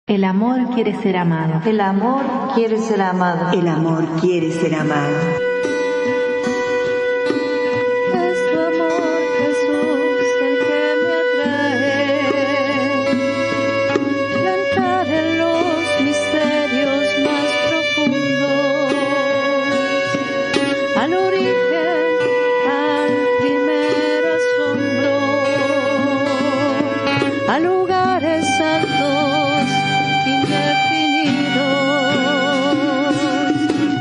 El amor quiere ser amado. El amor quiere ser amado. El amor quiere ser amado. Es tu amor, Jesús, el que me atrae. Entrar en los misterios más profundos, al origen, al primer asombro, a lugares altos, indefinidos,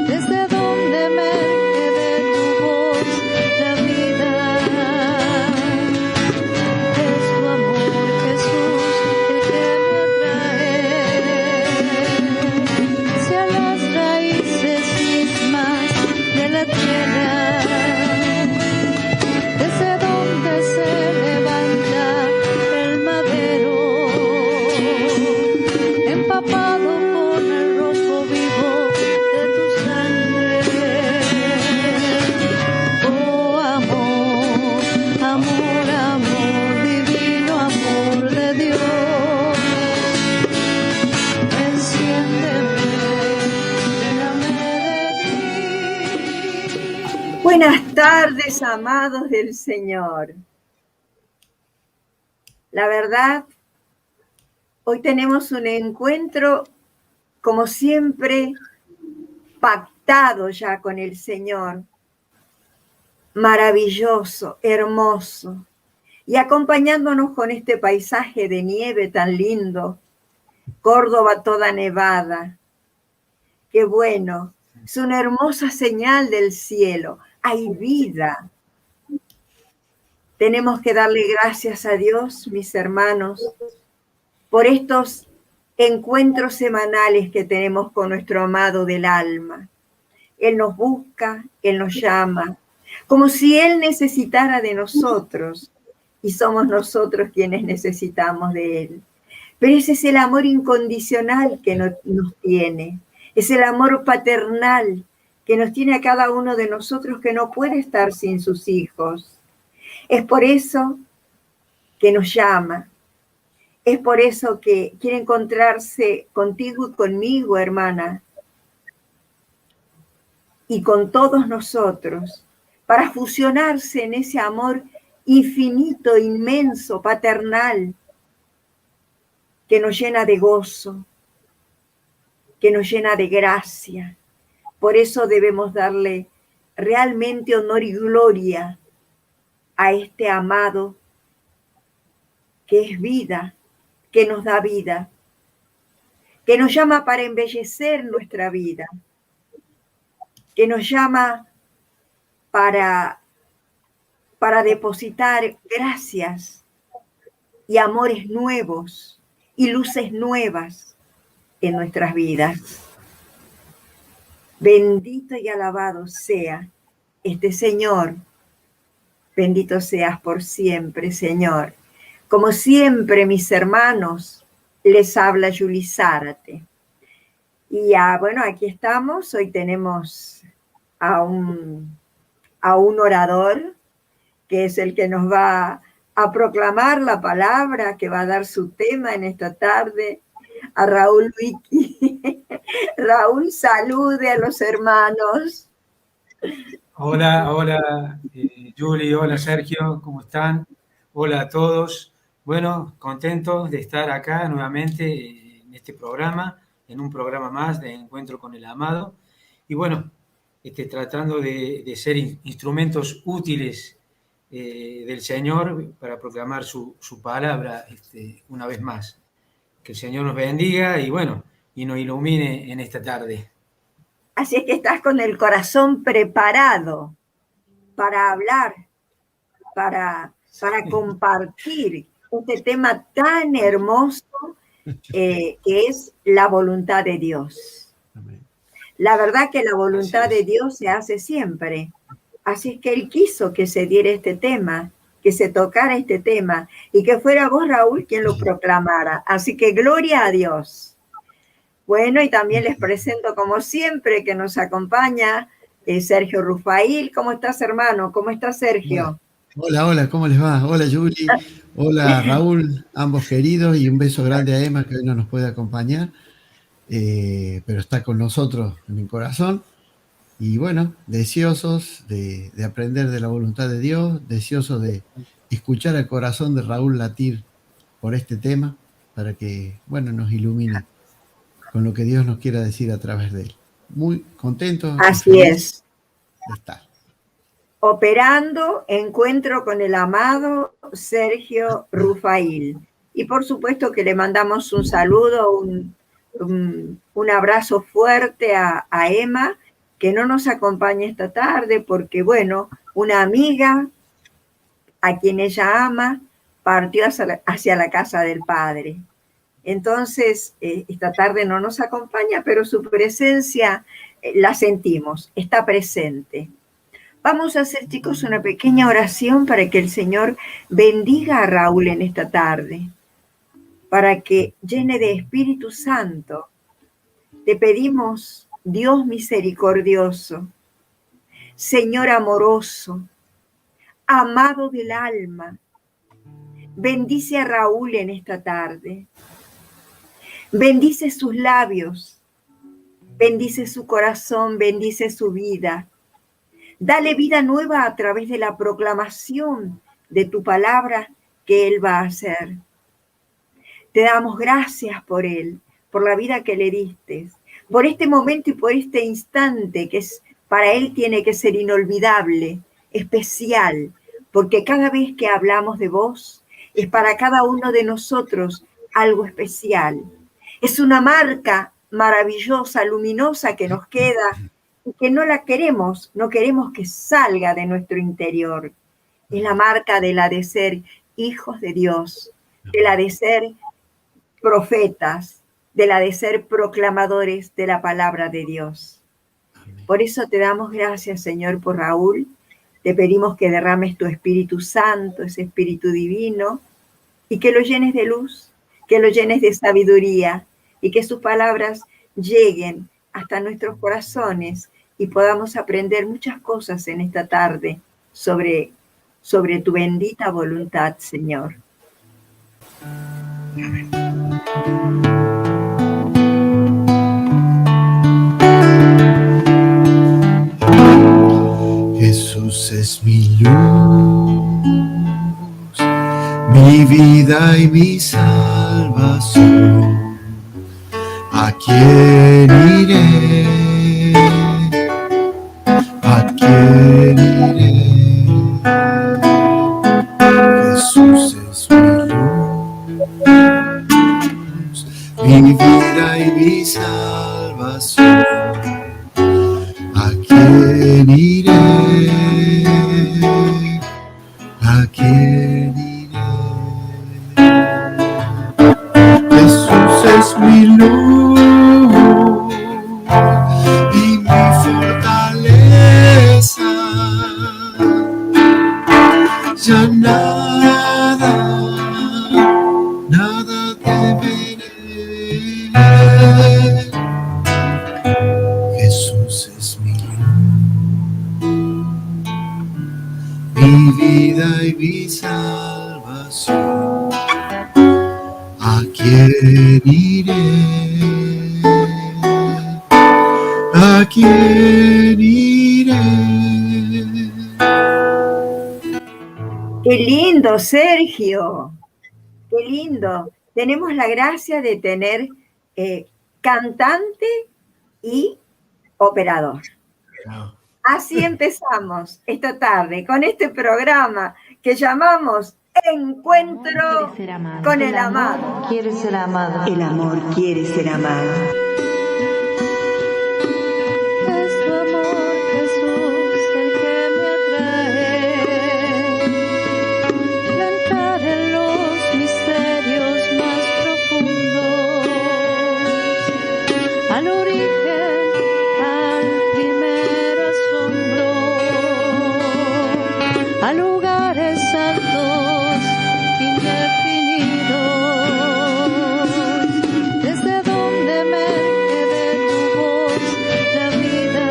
desde donde emerge de tu voz la vida. Es tu amor, Jesús, el que me atrae hacia las raíces mismas de la tierra, desde donde se levanta el madero, empapado con el rojo vivo de tu sangre. Oh amor, amor, amor, divino amor de Dios, enciéndeme, lléname de ti. Buenas tardes, amados del Señor. La verdad, hoy tenemos un encuentro, como siempre, pactado ya con el Señor. Maravilloso, hermoso. Y acompañándonos con este paisaje de nieve tan lindo, Córdoba toda nevada. Qué bueno, es una hermosa señal del cielo. Hay vida. Tenemos que darle gracias a Dios, mis hermanos, por estos encuentros semanales que tenemos con nuestro amado del alma. Él nos busca, Él nos llama, como si Él necesitara de nosotros y somos nosotros quienes necesitamos de Él. Pero ese es el amor incondicional que nos tiene, es el amor paternal que nos tiene a cada uno de nosotros, que no puede estar sin sus hijos. Es por eso que nos llama. Es por eso que quiere encontrarse contigo y conmigo, hermana, y con todos nosotros, para fusionarse en ese amor infinito, inmenso, paternal, que nos llena de gozo, que nos llena de gracia. Por eso debemos darle realmente honor y gloria a este amado que es vida, que nos da vida, que nos llama para embellecer nuestra vida, que nos llama para depositar gracias y amores nuevos y luces nuevas en nuestras vidas. Bendito y alabado sea este Señor. Bendito seas por siempre, Señor. Como siempre, mis hermanos, les habla Yuli Zárate. Y bueno, aquí estamos. Hoy tenemos a un orador, que es el que nos va a proclamar la palabra, que va a dar su tema en esta tarde, a Raúl Vicky. Raúl, salude a los hermanos. Hola, Yuli, hola Sergio, ¿cómo están? Hola a todos. Bueno, contentos de estar acá nuevamente en este programa, en un programa más de Encuentro con el Amado. Y bueno, tratando de ser instrumentos útiles del Señor para proclamar su palabra una vez más. Que el Señor nos bendiga y bueno, y nos ilumine en esta tarde. Así es que estás con el corazón preparado para hablar, para compartir este tema tan hermoso que es la voluntad de Dios. La verdad que la voluntad de Dios se hace siempre. Así es que Él quiso que se diera este tema, que se tocara este tema y que fuera vos, Raúl, quien lo proclamara. Así que gloria a Dios. Bueno, y también les presento, como siempre, que nos acompaña Sergio Rufail. ¿Cómo estás, hermano? ¿Cómo estás, Sergio? Hola, hola, ¿cómo les va? Hola, Juli. Hola, Raúl, ambos queridos, y un beso grande a Emma, que hoy no nos puede acompañar, pero está con nosotros en el corazón. Y bueno, deseosos de aprender de la voluntad de Dios, deseosos de escuchar el corazón de Raúl latir por este tema, para que, bueno, nos ilumine con lo que Dios nos quiera decir a través de él. Muy contento y Así feliz es. de estar. Operando encuentro con el amado Sergio Rufail. Y por supuesto que le mandamos un saludo, un abrazo fuerte a Emma, que no nos acompaña esta tarde porque, bueno, una amiga a quien ella ama partió hacia la casa del Padre. Entonces, esta tarde no nos acompaña, pero su presencia la sentimos, está presente. Vamos a hacer, chicos, una pequeña oración para que el Señor bendiga a Raúl en esta tarde, para que llene de Espíritu Santo. Te pedimos, Dios misericordioso, Señor amoroso, amado del alma, bendice a Raúl en esta tarde. Bendice sus labios, bendice su corazón, bendice su vida. Dale vida nueva a través de la proclamación de tu palabra que Él va a hacer. Te damos gracias por Él, por la vida que le diste, por este momento y por este instante que para Él tiene que ser inolvidable, especial, porque cada vez que hablamos de vos, es para cada uno de nosotros algo especial. Es una marca maravillosa, luminosa que nos queda y que no la queremos, no queremos que salga de nuestro interior. Es la marca de la de ser hijos de Dios, de la de ser profetas, de la de ser proclamadores de la palabra de Dios. Por eso te damos gracias, Señor, por Raúl. Te pedimos que derrames tu Espíritu Santo, ese Espíritu Divino, y que lo llenes de luz, que lo llenes de sabiduría, y que sus palabras lleguen hasta nuestros corazones y podamos aprender muchas cosas en esta tarde sobre tu bendita voluntad, Señor. Jesús es mi luz, mi vida y mi salvación. ¿A quién iré? ¿A quién iré? Jesús es mi luz, mi vida y mi salvación. ¿A quién iré? ¿A quién iré? Jesús es mi luz y mi fortaleza. Ya nada temeré. Jesús es mi vida y mi salvación. ¿A quién iré? ¿A quién iré? ¡Qué lindo, Sergio! ¡Qué lindo! Tenemos la gracia de tener cantante y operador. Así empezamos esta tarde con este programa que llamamos Encuentro con el Amado. Quiere ser amado. El amor quiere ser amado. Es tu amor, Jesús, el que me atrae. Entrar en los misterios más profundos, al origen, al primer asombro, a lugares altos, indefinidos, desde donde emerge de tu voz la vida.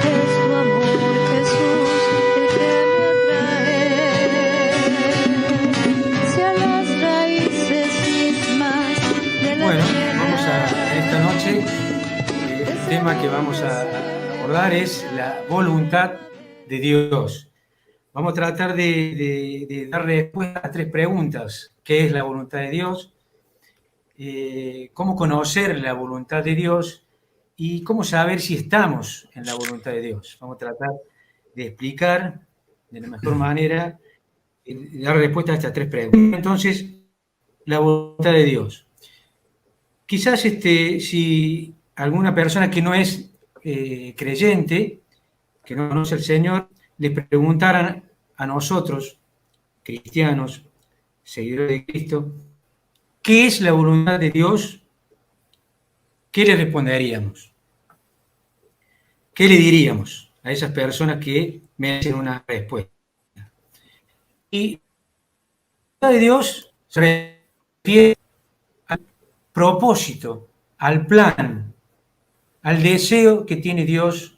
Es tu amor, Jesús, el el tema que vamos a abordar es la voluntad de Dios. Vamos a tratar de dar respuesta a 3 preguntas. ¿Qué es la voluntad de Dios? ¿Cómo conocer la voluntad de Dios? Y cómo saber si estamos en la voluntad de Dios. Vamos a tratar de explicar de la mejor manera, dar respuesta a estas 3 preguntas. Entonces, la voluntad de Dios. Quizás si alguna persona que no es creyente, que no conoce al Señor, le preguntaran a nosotros, cristianos, seguidores de Cristo, ¿qué es la voluntad de Dios? ¿Qué le responderíamos? ¿Qué le diríamos a esas personas que merecen una respuesta? Y la voluntad de Dios se refiere al propósito, al plan, al deseo que tiene Dios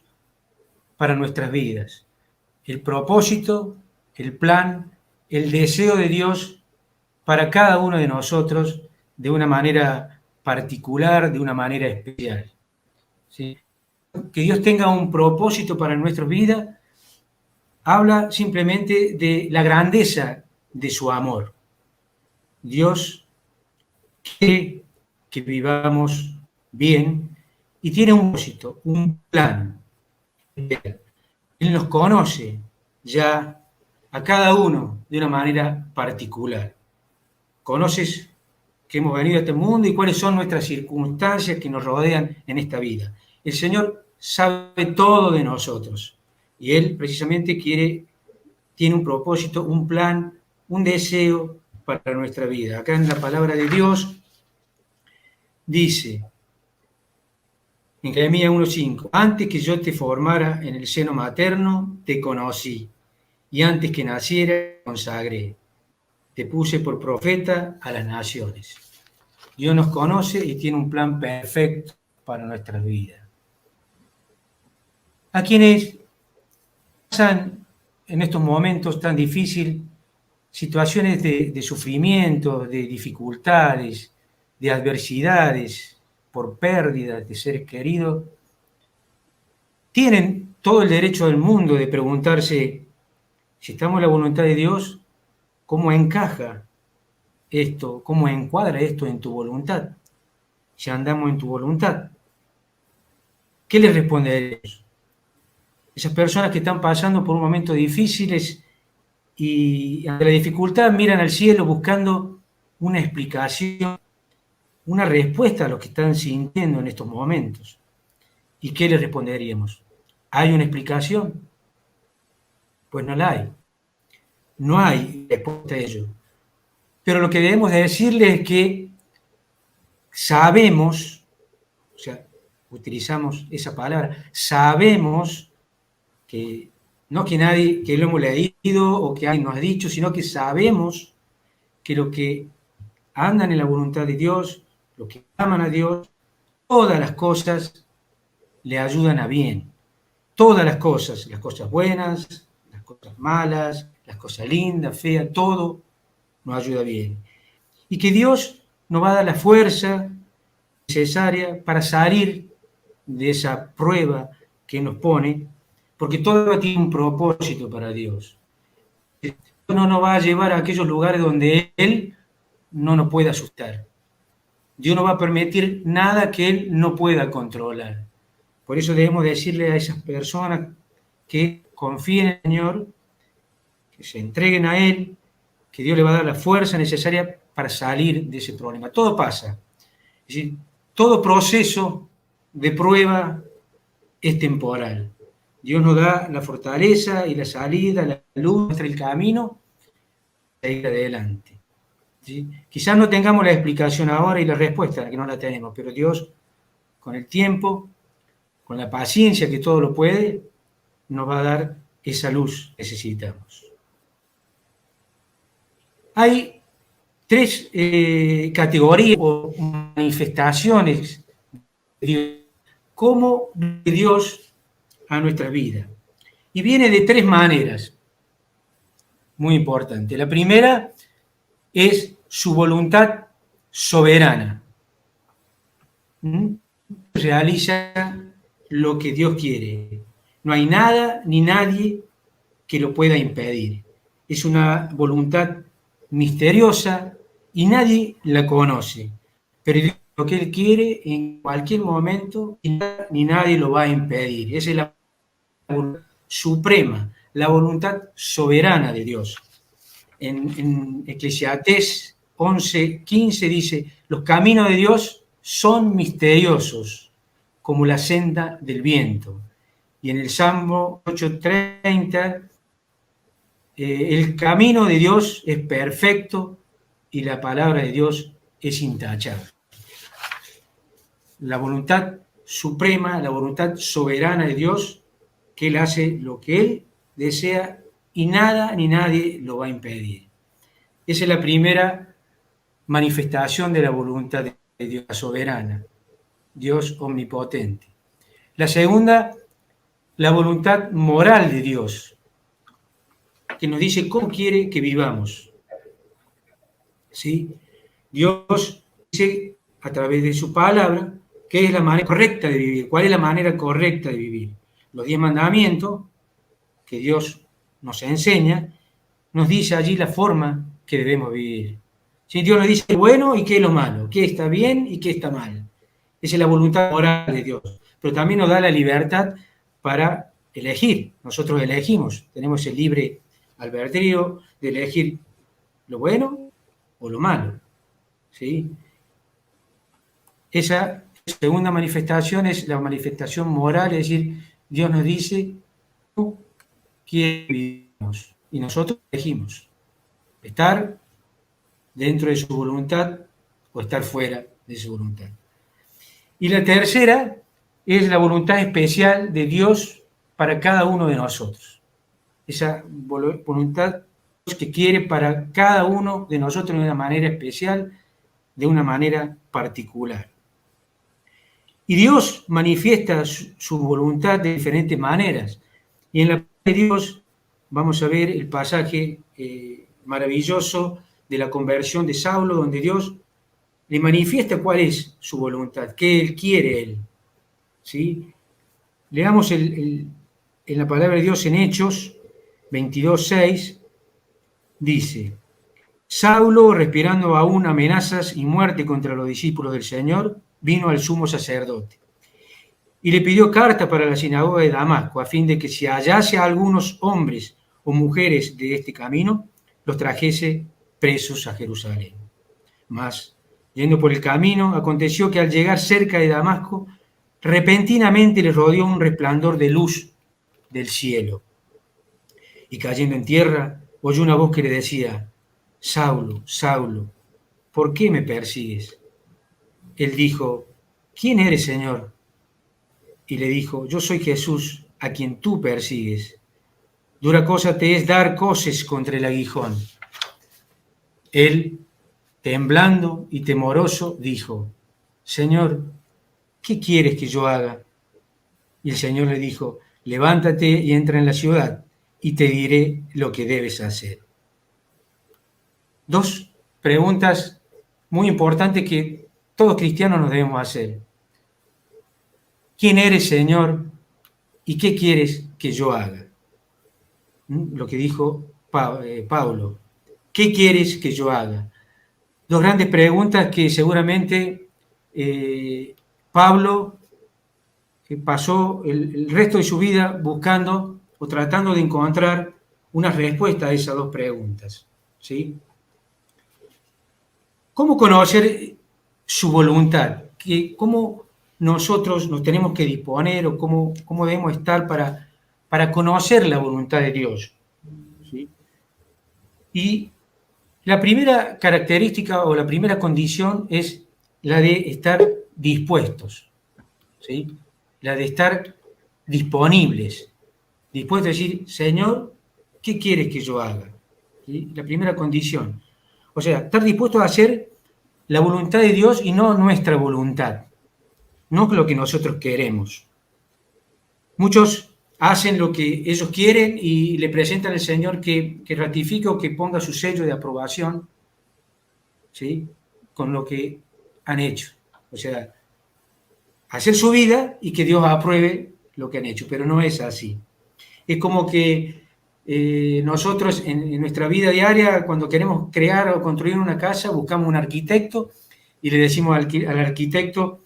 para nuestras vidas. El propósito, el plan, el deseo de Dios para cada uno de nosotros de una manera particular, de una manera especial. ¿Sí? Que Dios tenga un propósito para nuestras vidas habla simplemente de la grandeza de su amor. Dios quiere que vivamos bien y tiene un propósito, un plan. Él nos conoce ya a cada uno de una manera particular. Conoces que hemos venido a este mundo y cuáles son nuestras circunstancias que nos rodean en esta vida. El Señor sabe todo de nosotros y Él precisamente tiene un propósito, un plan, un deseo para nuestra vida. Acá en la palabra de Dios dice, en Jeremías 1:5, antes que yo te formara en el seno materno, te conocí, y antes que naciera, te consagré. Te puse por profeta a las naciones. Dios nos conoce y tiene un plan perfecto para nuestras vidas. A quienes pasan en estos momentos tan difíciles situaciones de sufrimiento, de dificultades, de adversidades, por pérdidas de seres queridos, tienen todo el derecho del mundo de preguntarse si estamos en la voluntad de Dios, ¿cómo encaja esto? ¿Cómo encuadra esto en tu voluntad? Si andamos en tu voluntad, ¿qué les responderemos? Esas personas que están pasando por momentos difíciles y ante la dificultad miran al cielo buscando una explicación, una respuesta a lo que están sintiendo en estos momentos. ¿Y qué les responderíamos? ¿Hay una explicación? Pues no la hay. No hay respuesta a ello. Pero lo que debemos de decirles es que sabemos, o sea, utilizamos esa palabra, sabemos que, no que nadie, que lo hemos leído o que alguien nos ha dicho, sino que sabemos que lo que andan en la voluntad de Dios, los que aman a Dios, todas las cosas le ayudan a bien. Todas las cosas buenas, las cosas malas, las cosas lindas, feas, todo nos ayuda bien. Y que Dios nos va a dar la fuerza necesaria para salir de esa prueba que nos pone, porque todo tiene un propósito para Dios. No nos va a llevar a aquellos lugares donde Él no nos pueda asustar. Dios no va a permitir nada que Él no pueda controlar. Por eso debemos decirle a esas personas que confíen en el Señor, que se entreguen a Él, que Dios le va a dar la fuerza necesaria para salir de ese problema. Todo pasa. Es decir, todo proceso de prueba es temporal. Dios nos da la fortaleza y la salida, la luz, muestra el camino para ir adelante. ¿Sí? Quizás no tengamos la explicación ahora y la respuesta, que no la tenemos, pero Dios, con el tiempo, con la paciencia que todo lo puede, nos va a dar esa luz que necesitamos. Hay 3 categorías o manifestaciones de Dios, como de Dios a nuestra vida. Y viene de 3 maneras, muy importante. La primera es su voluntad soberana. realiza lo que Dios quiere. No hay nada ni nadie que lo pueda impedir. Es una voluntad misteriosa y nadie la conoce. Pero lo que Él quiere en cualquier momento ni nadie lo va a impedir. Esa es la voluntad suprema, la voluntad soberana de Dios. En Eclesiastés 11:15 dice: los caminos de Dios son misteriosos, como la senda del viento. Y en el Salmo 8:30, el camino de Dios es perfecto y la palabra de Dios es intachable. La voluntad suprema, la voluntad soberana de Dios, que Él hace lo que Él desea y nada ni nadie lo va a impedir. Esa es la primera manifestación de la voluntad de Dios, la soberana, Dios omnipotente. La segunda, la voluntad moral de Dios, que nos dice cómo quiere que vivamos. ¿Sí? Dios dice a través de su palabra qué es la manera correcta de vivir, cuál es la manera correcta de vivir. Los 10 mandamientos que Dios nos enseña, nos dice allí la forma que debemos vivir. ¿Sí? Dios nos dice qué es bueno y qué es lo malo, qué está bien y qué está mal. Esa es la voluntad moral de Dios. Pero también nos da la libertad para elegir. Nosotros elegimos, tenemos el libre albedrío de elegir lo bueno o lo malo. ¿Sí? Esa segunda manifestación es la manifestación moral, es decir, Dios nos dice tú quieres vivimos y nosotros elegimos estar dentro de su voluntad o estar fuera de su voluntad. Y la tercera es la voluntad especial de Dios para cada uno de nosotros. Esa voluntad que quiere para cada uno de nosotros de una manera especial, de una manera particular. Y Dios manifiesta su voluntad de diferentes maneras. Y en la palabra de Dios vamos a ver el pasaje maravilloso de la conversión de Saulo, donde Dios le manifiesta cuál es su voluntad, qué Él quiere Él. ¿Sí? Leamos en la palabra de Dios en Hechos 22:6, dice: Saulo, respirando aún amenazas y muerte contra los discípulos del Señor, vino al sumo sacerdote y le pidió carta para la sinagoga de Damasco, a fin de que si hallase a algunos hombres o mujeres de este camino, los trajese presos a Jerusalén. Mas, yendo por el camino, aconteció que al llegar cerca de Damasco, repentinamente le rodeó un resplandor de luz del cielo. Y cayendo en tierra, oyó una voz que le decía: Saulo, Saulo, ¿por qué me persigues? Él dijo: ¿quién eres, Señor? Y le dijo: yo soy Jesús, a quien tú persigues. Dura cosa te es dar coces contra el aguijón. Él, temblando y temoroso, dijo: Señor, ¿qué quieres que yo haga? Y el Señor le dijo: levántate y entra en la ciudad, y te diré lo que debes hacer. Dos preguntas muy importantes que todos cristianos nos debemos hacer. ¿Quién eres, Señor? ¿Y qué quieres que yo haga? Lo que dijo Pablo. ¿Qué quieres que yo haga? Dos grandes preguntas que seguramente Pablo pasó el resto de su vida buscando o tratando de encontrar una respuesta a esas dos preguntas. ¿Sí? ¿Cómo conocer su voluntad? ¿Cómo nosotros nos tenemos que disponer o cómo debemos estar para conocer la voluntad de Dios? ¿Sí? Y la primera característica o la primera condición es la de estar dispuestos, ¿sí? La de estar disponibles, dispuestos a decir: Señor, ¿qué quieres que yo haga? ¿Sí? La primera condición. O sea, estar dispuestos a hacer la voluntad de Dios y no nuestra voluntad, no lo que nosotros queremos. Muchos hacen lo que ellos quieren y le presentan al Señor que ratifique o que ponga su sello de aprobación, ¿sí?, con lo que han hecho. O sea, hacer su vida y que Dios apruebe lo que han hecho, pero no es así. Es como que nosotros en nuestra vida diaria, cuando queremos crear o construir una casa, buscamos un arquitecto y le decimos al arquitecto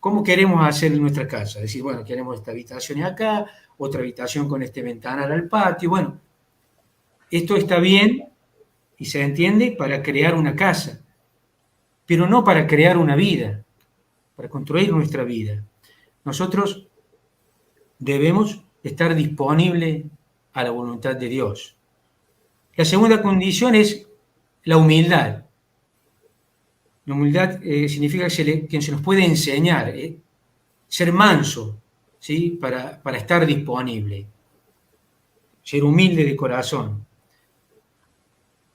cómo queremos hacer nuestra casa. Es decir, bueno, queremos esta habitación acá, otra habitación con este ventanal al patio. Bueno, esto está bien y se entiende para crear una casa, pero no para crear una vida, para construir nuestra vida. Nosotros debemos estar disponibles a la voluntad de Dios. La segunda condición es la humildad. La humildad significa que se nos puede enseñar, ser manso, ¿sí? Para estar disponible, ser humilde de corazón.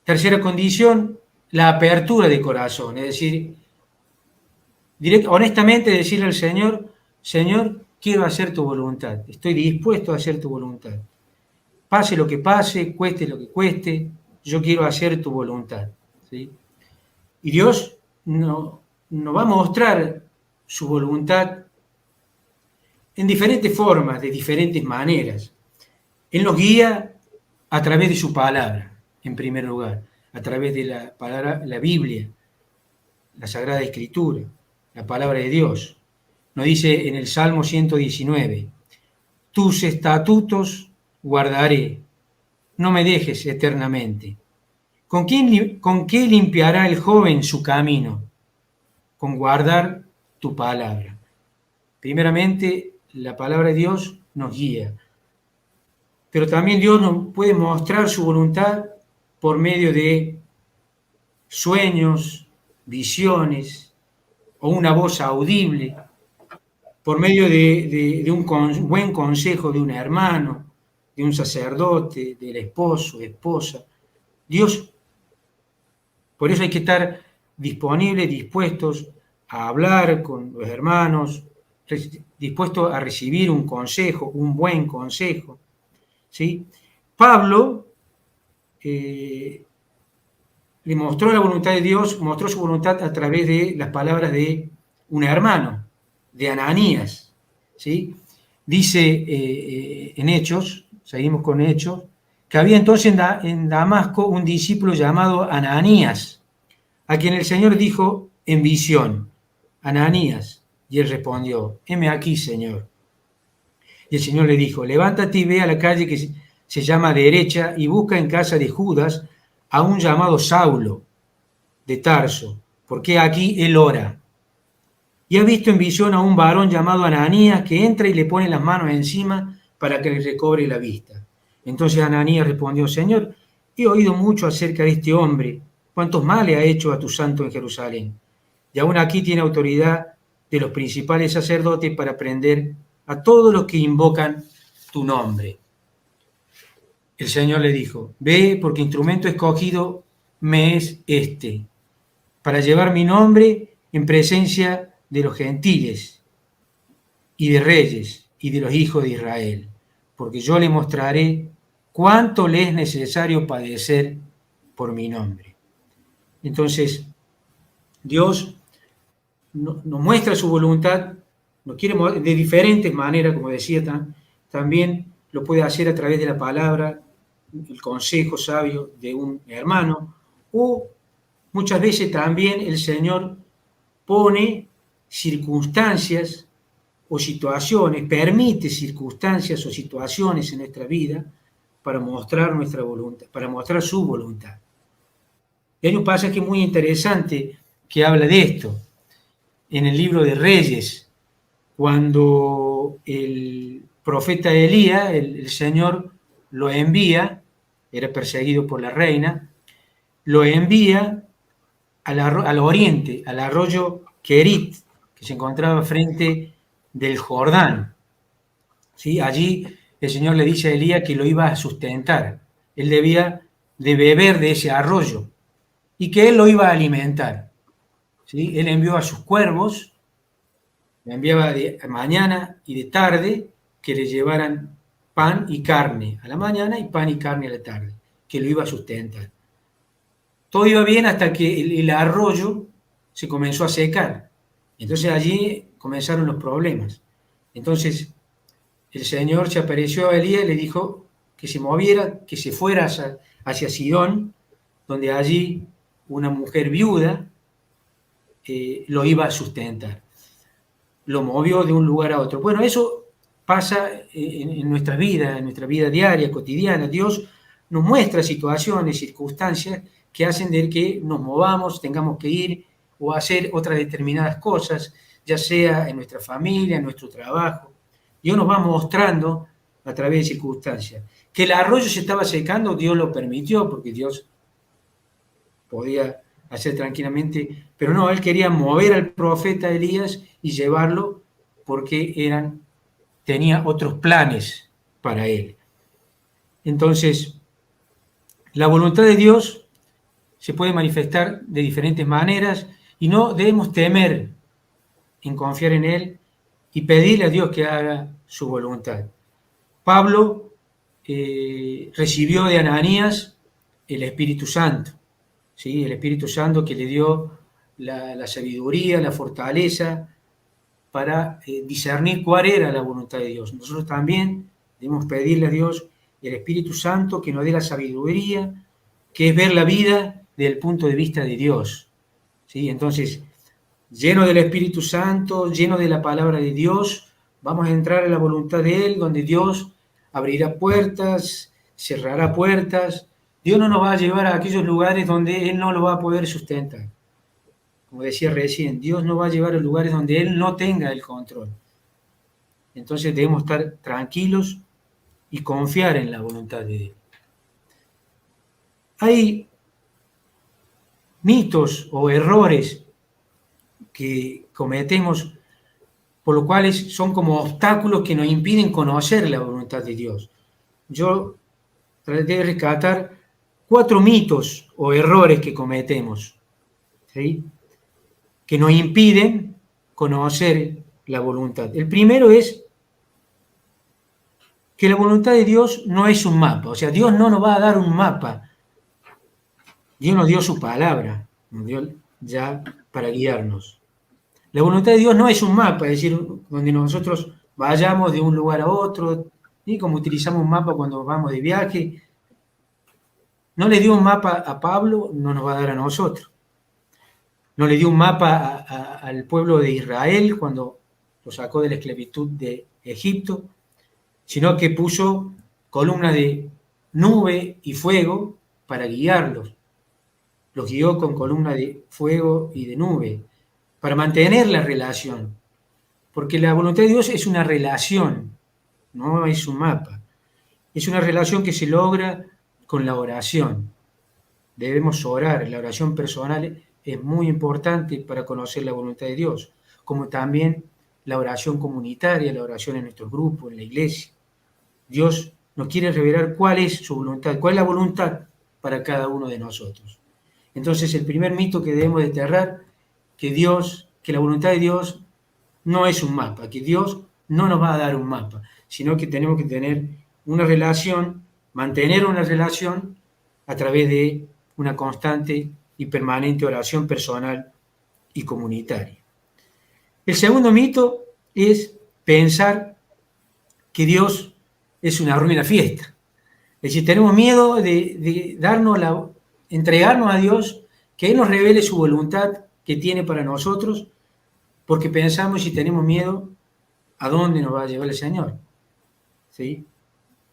Tercera condición, la apertura de corazón, es decir, honestamente decirle al Señor, Señor, quiero hacer tu voluntad, estoy dispuesto a hacer tu voluntad. Pase lo que pase, cueste lo que cueste, yo quiero hacer tu voluntad, ¿sí? Y Dios nos va a mostrar su voluntad en diferentes formas, de diferentes maneras. Él nos guía a través de su palabra, en primer lugar, a través de la palabra, la Biblia, la Sagrada Escritura, la palabra de Dios. Nos dice en el Salmo 119, tus estatutos guardaré, no me dejes eternamente. ¿Con qué limpiará el joven su camino? Con guardar tu palabra. Primeramente, la palabra de Dios nos guía, pero también Dios nos puede mostrar su voluntad por medio de sueños, visiones o una voz audible, por medio de un buen consejo de un hermano, de un sacerdote, del esposo, esposa. Dios, por eso hay que estar disponibles, dispuestos a hablar con los hermanos, dispuestos a recibir un consejo, un buen consejo, ¿sí? Pablo le mostró la voluntad de Dios, mostró su voluntad a través de las palabras de un hermano, de Ananías, ¿sí? Dice en Hechos, seguimos con Hechos, que había entonces en Damasco un discípulo llamado Ananías, a quien el Señor dijo en visión, Ananías, y él respondió, heme aquí, Señor. Y el Señor le dijo, levántate y ve a la calle que se llama Derecha y busca en casa de Judas a un llamado Saulo de Tarso, porque aquí él ora. Y ha visto en visión a un varón llamado Ananías que entra y le pone las manos encima para que le recobre la vista. Entonces Ananías respondió, Señor, he oído mucho acerca de este hombre, cuántos males ha hecho a tu santo en Jerusalén. Y aún aquí tiene autoridad de los principales sacerdotes para prender a todos los que invocan tu nombre. El Señor le dijo, ve porque instrumento escogido me es este, para llevar mi nombre en presencia de los gentiles y de reyes y de los hijos de Israel, porque yo le mostraré cuánto le es necesario padecer por mi nombre. Entonces, Dios nos muestra su voluntad, nos quiere de diferentes maneras, como decía, también lo puede hacer a través de la palabra, el consejo sabio de un hermano, o muchas veces también el Señor pone circunstancias o situaciones, permite circunstancias o situaciones en nuestra vida para mostrar nuestra voluntad, para mostrar su voluntad. Y hay un pasaje muy interesante que habla de esto, en el libro de Reyes, cuando el profeta Elías, el Señor lo envía, era perseguido por la reina, lo envía al oriente, al arroyo Kerit, que se encontraba frente del Jordán. ¿Sí? Allí el Señor le dice a Elías que lo iba a sustentar. Él debía de beber de ese arroyo y que él lo iba a alimentar. ¿Sí? Él envió a sus cuervos, le enviaba de mañana y de tarde que le llevaran pan y carne a la mañana y pan y carne a la tarde, que lo iba a sustentar. Todo iba bien hasta que el arroyo se comenzó a secar. Entonces allí comenzaron los problemas. Entonces el Señor se apareció a Elías y le dijo que se moviera, que se fuera hacia Sidón, donde allí una mujer viuda lo iba a sustentar. Lo movió de un lugar a otro. Bueno, eso pasa en nuestra vida diaria, cotidiana. Dios nos muestra situaciones, circunstancias que hacen de que nos movamos, tengamos que ir o hacer otras determinadas cosas, ya sea en nuestra familia, en nuestro trabajo. Dios nos va mostrando a través de circunstancias. Que el arroyo se estaba secando, Dios lo permitió, porque Dios podía hacer tranquilamente, pero no, Él quería mover al profeta Elías y llevarlo porque tenía otros planes para él. Entonces, la voluntad de Dios se puede manifestar de diferentes maneras y no debemos temer en confiar en Él y pedirle a Dios que haga su voluntad. Pablo recibió de Ananías el Espíritu Santo, ¿sí? El Espíritu Santo que le dio la sabiduría, la fortaleza para discernir cuál era la voluntad de Dios. Nosotros también debemos pedirle a Dios el Espíritu Santo que nos dé la sabiduría, que es ver la vida desde el punto de vista de Dios, ¿sí? Entonces, lleno del Espíritu Santo, lleno de la palabra de Dios, vamos a entrar a la voluntad de Él, donde Dios abrirá puertas, cerrará puertas. Dios no nos va a llevar a aquellos lugares donde Él no lo va a poder sustentar. Como decía recién, Dios no va a llevar a lugares donde Él no tenga el control. Entonces debemos estar tranquilos y confiar en la voluntad de Él. Hay mitos o errores que cometemos, por lo cuales son como obstáculos que nos impiden conocer la voluntad de Dios. Yo traté de rescatar 4 mitos o errores que cometemos, ¿sí?, que nos impiden conocer la voluntad. El primero es que la voluntad de Dios no es un mapa, o sea, Dios no nos va a dar un mapa. Dios nos dio su palabra, nos dio ya para guiarnos. La voluntad de Dios no es un mapa, es decir, donde nosotros vayamos de un lugar a otro, y como utilizamos un mapa cuando vamos de viaje. No le dio un mapa a Pablo, no nos va a dar a nosotros. No le dio un mapa al pueblo de Israel cuando lo sacó de la esclavitud de Egipto, sino que puso columnas de nube y fuego para guiarlos. Los guió con columnas de fuego y de nube, para mantener la relación. Porque la voluntad de Dios es una relación, no es un mapa. Es una relación que se logra con la oración. Debemos orar. La oración personal es muy importante para conocer la voluntad de Dios, como también la oración comunitaria, la oración en nuestro grupo, en la iglesia. Dios nos quiere revelar cuál es su voluntad, cuál es la voluntad para cada uno de nosotros. Entonces, el primer mito que debemos desterrar, que la voluntad de Dios no es un mapa, que Dios no nos va a dar un mapa, sino que tenemos que tener una relación, mantener una relación a través de una constante y permanente oración personal y comunitaria. El segundo mito es pensar que Dios es una ruina fiesta. Es decir, tenemos miedo de entregarnos a Dios, que Él nos revele su voluntad que tiene para nosotros, porque pensamos y tenemos miedo a dónde nos va a llevar el Señor, ¿sí?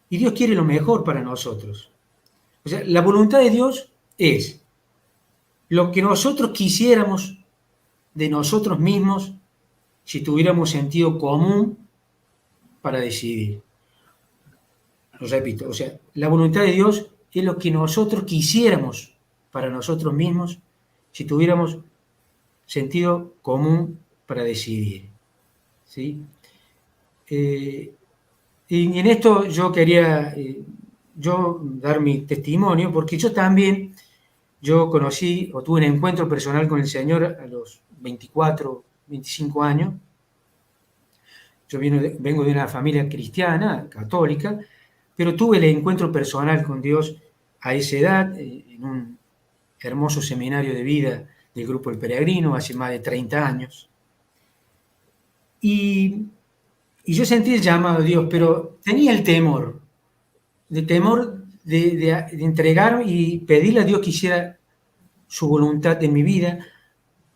Y Dios quiere lo mejor para nosotros. O sea, la voluntad de Dios es lo que nosotros quisiéramos de nosotros mismos si tuviéramos sentido común para decidir. Lo repito, o sea, la voluntad de Dios es lo que nosotros quisiéramos para nosotros mismos si tuviéramos sentido común para decidir, ¿sí? Y en esto yo quería dar mi testimonio, porque yo conocí o tuve un encuentro personal con el Señor a los 24, 25 años. Yo vengo de una familia cristiana, católica, pero tuve el encuentro personal con Dios a esa edad, en un hermoso seminario de vida del Grupo El Peregrino, hace más de 30 años. Y, y yo sentí el llamado de Dios, pero tenía el temor de entregarme y pedirle a Dios que hiciera su voluntad en mi vida,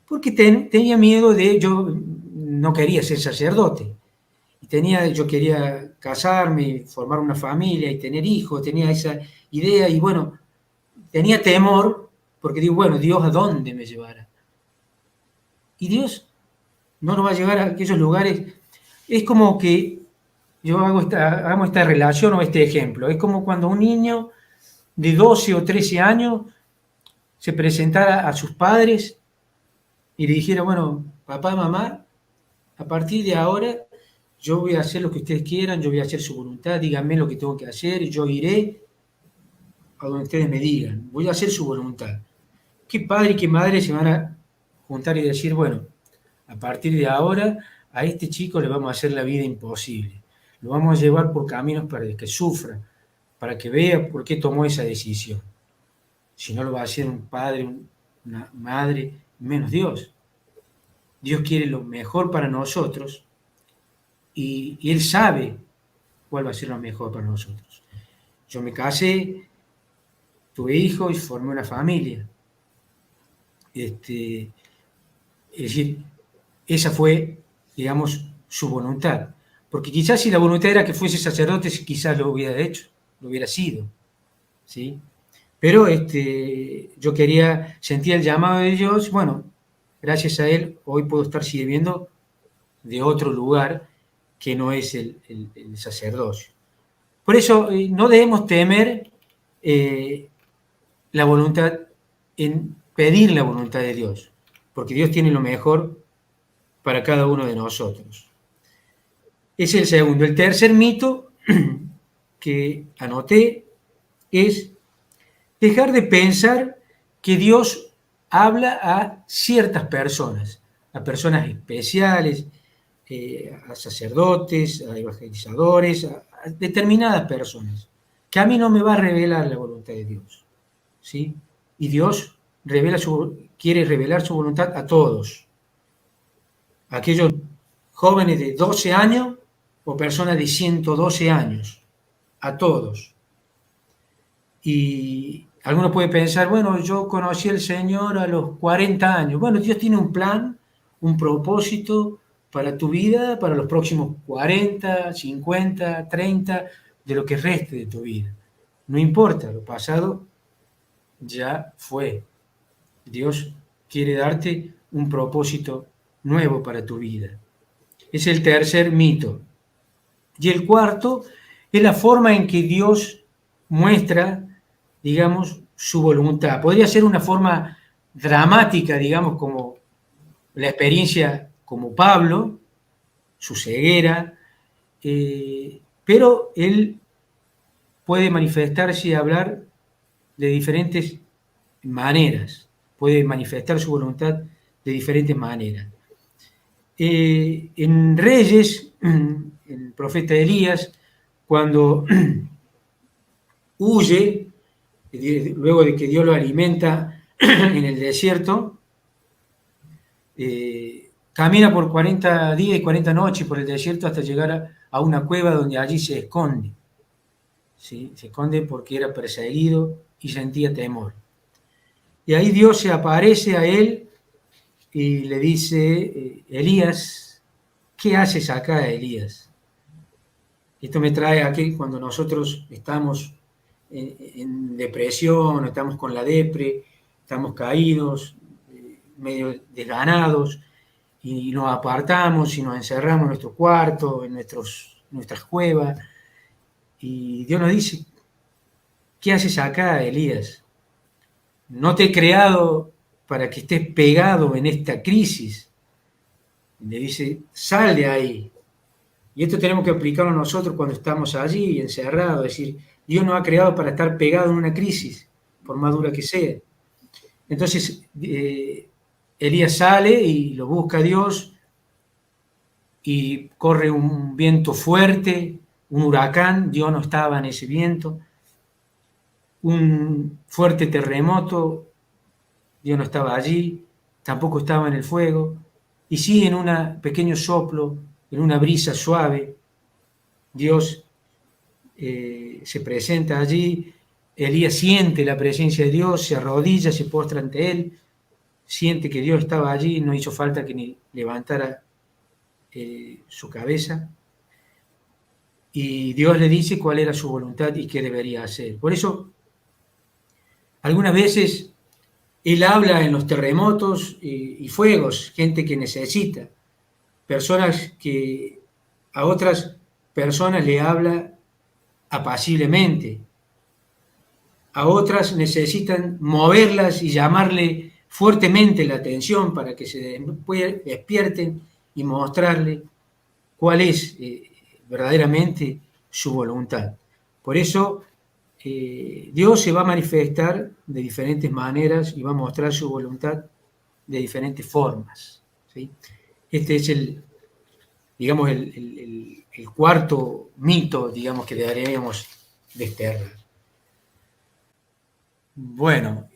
porque tenía miedo yo no quería ser sacerdote, yo quería casarme, formar una familia y tener hijos, tenía esa idea y bueno, tenía temor, porque digo, bueno, Dios ¿a dónde me llevará? Y Dios no nos va a llevar a aquellos lugares. Es como que yo hagamos esta relación o este ejemplo. Es como cuando un niño de 12 o 13 años se presentara a sus padres y le dijera, bueno, papá, mamá, a partir de ahora yo voy a hacer lo que ustedes quieran, yo voy a hacer su voluntad, díganme lo que tengo que hacer y yo iré a donde ustedes me digan, voy a hacer su voluntad. ¿Qué padre y qué madre se van a juntar y decir, bueno, a partir de ahora a este chico le vamos a hacer la vida imposible, lo vamos a llevar por caminos para que sufra, para que vea por qué tomó esa decisión? Si no lo va a hacer un padre, una madre, menos Dios. Dios quiere lo mejor para nosotros y Él sabe cuál va a ser lo mejor para nosotros. Yo me casé, tuve hijos y formé una familia. Es decir, esa fue, digamos, su voluntad. Porque quizás si la voluntad era que fuese sacerdote, quizás lo hubiera hecho, lo hubiera sido, ¿sí? Pero yo sentía el llamado de Dios, bueno, gracias a Él hoy puedo estar sirviendo de otro lugar que no es el sacerdocio. Por eso no debemos temer la voluntad, en pedir la voluntad de Dios, porque Dios tiene lo mejor para cada uno de nosotros. Es el segundo. El tercer mito que anoté es dejar de pensar que Dios habla a ciertas personas, a personas especiales, a sacerdotes, a evangelizadores, a determinadas personas, que a mí no me va a revelar la voluntad de Dios, ¿sí? Y Dios quiere revelar su voluntad a todos, aquellos jóvenes de 12 años o personas de 112 años, a todos. Y algunos pueden pensar, bueno, yo conocí al Señor a los 40 años. Bueno, Dios tiene un plan, un propósito para tu vida, para los próximos 40, 50, 30, de lo que reste de tu vida. No importa, lo pasado ya fue. Dios quiere darte un propósito nuevo para tu vida. Es el tercer mito. Y el cuarto es la forma en que Dios muestra, digamos, su voluntad. Podría ser una forma dramática, digamos, como la experiencia como Pablo, su ceguera, pero él puede manifestarse y hablar de diferentes maneras, puede manifestar su voluntad de diferentes maneras. En Reyes, el profeta Elías, cuando huye, luego de que Dios lo alimenta en el desierto, camina por 40 días y 40 noches por el desierto hasta llegar a una cueva donde allí se esconde. ¿Sí? Se esconde porque era perseguido y sentía temor. Y ahí Dios se aparece a él y le dice, Elías, ¿qué haces acá, Elías? Esto me trae aquí cuando nosotros estamos en depresión, estamos con la depre, estamos caídos, medio desganados, y nos apartamos y nos encerramos en nuestro cuarto, en nuestras cuevas, y Dios nos dice, ¿qué haces acá, Elías? No te he creado para que estés pegado en esta crisis. Le dice, sal de ahí. Y esto tenemos que aplicarlo nosotros cuando estamos allí encerrados, es decir, Dios nos ha creado para estar pegado en una crisis, por más dura que sea. Entonces, Elías sale y lo busca a Dios y corre un viento fuerte, un huracán, Dios no estaba en ese viento, un fuerte terremoto, Dios no estaba allí, tampoco estaba en el fuego, y sí en un pequeño soplo en una brisa suave. Dios se presenta allí. Elías siente la presencia de Dios, se arrodilla, se postra ante él, siente que Dios estaba allí, no hizo falta que ni levantara su cabeza. Y Dios le dice cuál era su voluntad y qué debería hacer. Por eso, algunas veces Él habla en los terremotos y fuegos, gente que necesita, personas que a otras personas le habla apaciblemente, a otras necesitan moverlas y llamarle fuertemente la atención para que se despierten y mostrarle cuál es verdaderamente su voluntad. Por eso Dios se va a manifestar de diferentes maneras y va a mostrar su voluntad de diferentes formas, ¿sí? Este es el cuarto mito, digamos, que deberíamos desterrar. Bueno,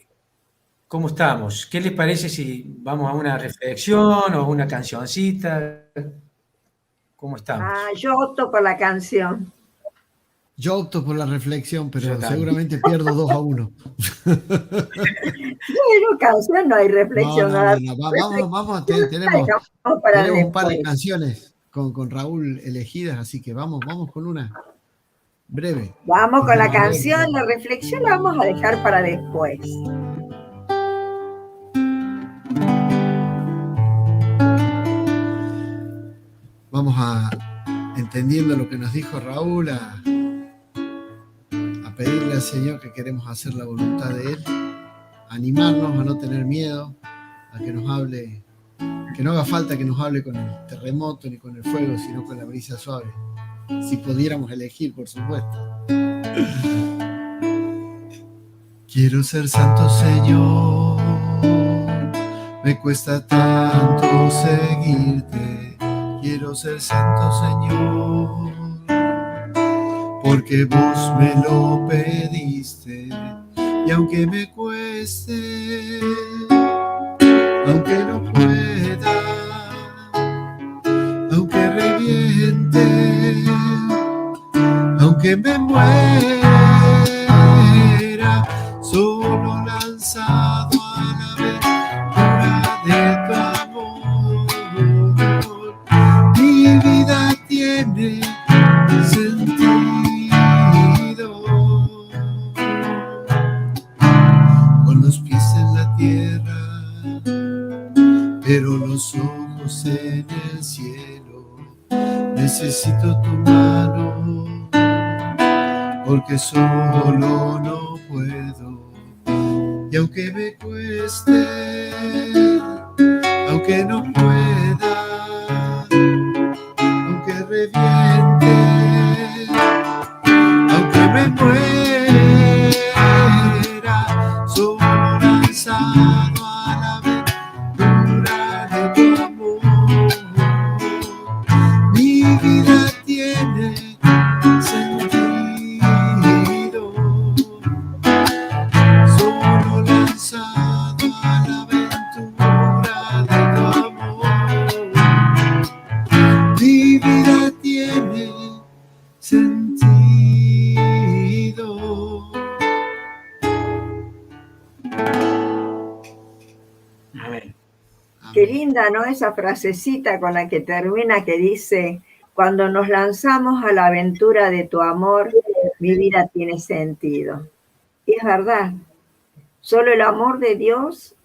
¿cómo estamos? ¿Qué les parece si vamos a una reflexión o una cancioncita? ¿Cómo estamos? Yo opto por la canción. Yo opto por la reflexión, pero Yo seguramente pierdo 2-1. Bueno, canción no hay reflexión. Vamos, tenemos un par de canciones con Raúl elegidas, así que vamos con una breve. Vamos con la canción, la reflexión la vamos a dejar para después. Vamos entendiendo lo que nos dijo Raúl, a pedirle al Señor que queremos hacer la voluntad de Él, animarnos a no tener miedo, a que nos hable, que no haga falta que nos hable con el terremoto ni con el fuego, sino con la brisa suave. Si pudiéramos elegir, por supuesto. Quiero ser santo, Señor, me cuesta tanto seguirte. Quiero ser santo, Señor, porque vos me lo pediste. Y aunque me cueste, aunque no pueda, aunque reviente, aunque me muera, solo lanzado a la aventura de tu amor, mi vida tiene sentido. Con los pies en la tierra, pero los ojos en el cielo. Necesito tu mano, porque solo no puedo. Y aunque me cueste, aunque no pueda, aunque reviente, aunque me muera, solo lanzado a la aventura de tu amor, mi vida tiene sentido. Solo lanzado a la aventura de tu amor, mi vida tiene sentido. Amén. Qué linda, ¿no? Esa frasecita con la que termina, que dice: cuando nos lanzamos a la aventura de tu amor, mi vida tiene sentido. Y es verdad, solo el amor de Dios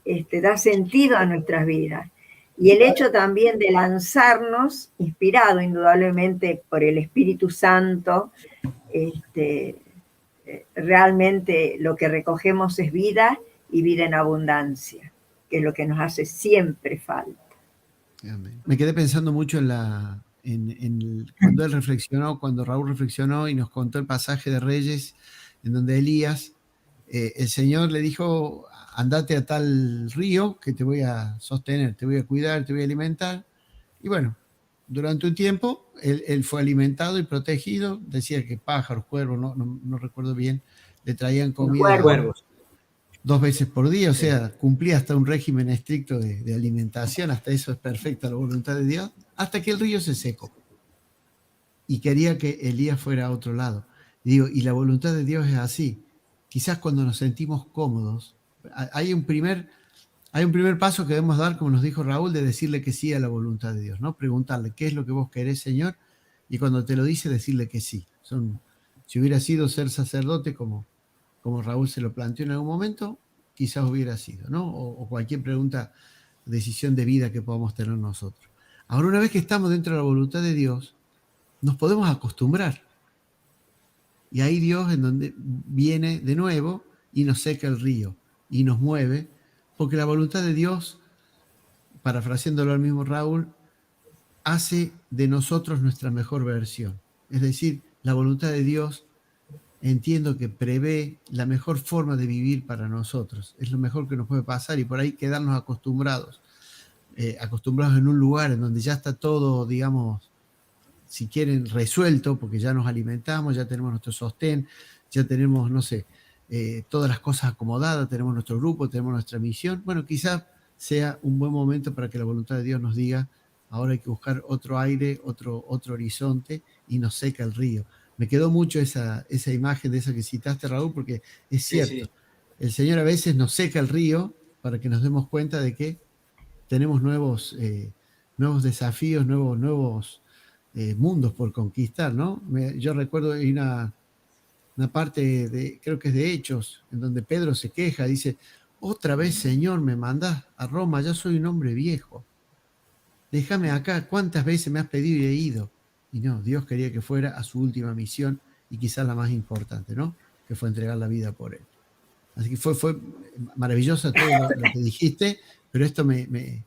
da sentido a nuestras vidas. Y el hecho también de lanzarnos, inspirado indudablemente por el Espíritu Santo, realmente lo que recogemos es vida y vida en abundancia, que es lo que nos hace siempre falta. Amén. Me quedé pensando mucho cuando él reflexionó, cuando Raúl reflexionó y nos contó el pasaje de Reyes, en donde Elías, el Señor le dijo: andate a tal río que te voy a sostener, te voy a cuidar, te voy a alimentar. Y bueno, durante un tiempo él fue alimentado y protegido. Decía que pájaros, cuervos, no recuerdo bien, le traían comida Cuervos. 2 veces por día, o sea, cumplía hasta un régimen estricto de alimentación. Hasta eso es perfecta la voluntad de Dios. hasta que el río se secó. Y quería que Elías fuera a otro lado. Y la voluntad de Dios es así. Quizás cuando nos sentimos cómodos, hay un primer paso que debemos dar, como nos dijo Raúl, de decirle que sí a la voluntad de Dios, ¿no? Preguntarle, ¿qué es lo que vos querés, Señor? Y cuando te lo dice, decirle que sí. Si hubiera sido ser sacerdote, como Raúl se lo planteó en algún momento, quizás hubiera sido, ¿no? O cualquier pregunta, decisión de vida que podamos tener nosotros. Ahora, una vez que estamos dentro de la voluntad de Dios, nos podemos acostumbrar. Y ahí Dios en donde viene de nuevo y nos seca el río y nos mueve, porque la voluntad de Dios, parafraseándolo al mismo Raúl, hace de nosotros nuestra mejor versión. Es decir, la voluntad de Dios, entiendo que prevé la mejor forma de vivir para nosotros. Es lo mejor que nos puede pasar y por ahí quedarnos acostumbrados en un lugar en donde ya está todo, digamos, si quieren, resuelto, porque ya nos alimentamos, ya tenemos nuestro sostén, ya tenemos, no sé, todas las cosas acomodadas, tenemos nuestro grupo, tenemos nuestra misión. Bueno, quizás sea un buen momento para que la voluntad de Dios nos diga, ahora hay que buscar otro aire, otro horizonte, y nos seca el río. Me quedó mucho esa imagen de esa que citaste, Raúl, porque es cierto. Sí. El Señor a veces nos seca el río para que nos demos cuenta de que tenemos nuevos desafíos, nuevos mundos por conquistar, ¿no? Yo recuerdo hay una parte creo que es de Hechos, en donde Pedro se queja, dice, otra vez, Señor, me mandás a Roma, ya soy un hombre viejo. Déjame acá, ¿cuántas veces me has pedido y he ido? Y no, Dios quería que fuera a su última misión y quizás la más importante, ¿no? Que fue entregar la vida por él. Así que fue maravilloso todo lo que dijiste, pero esto me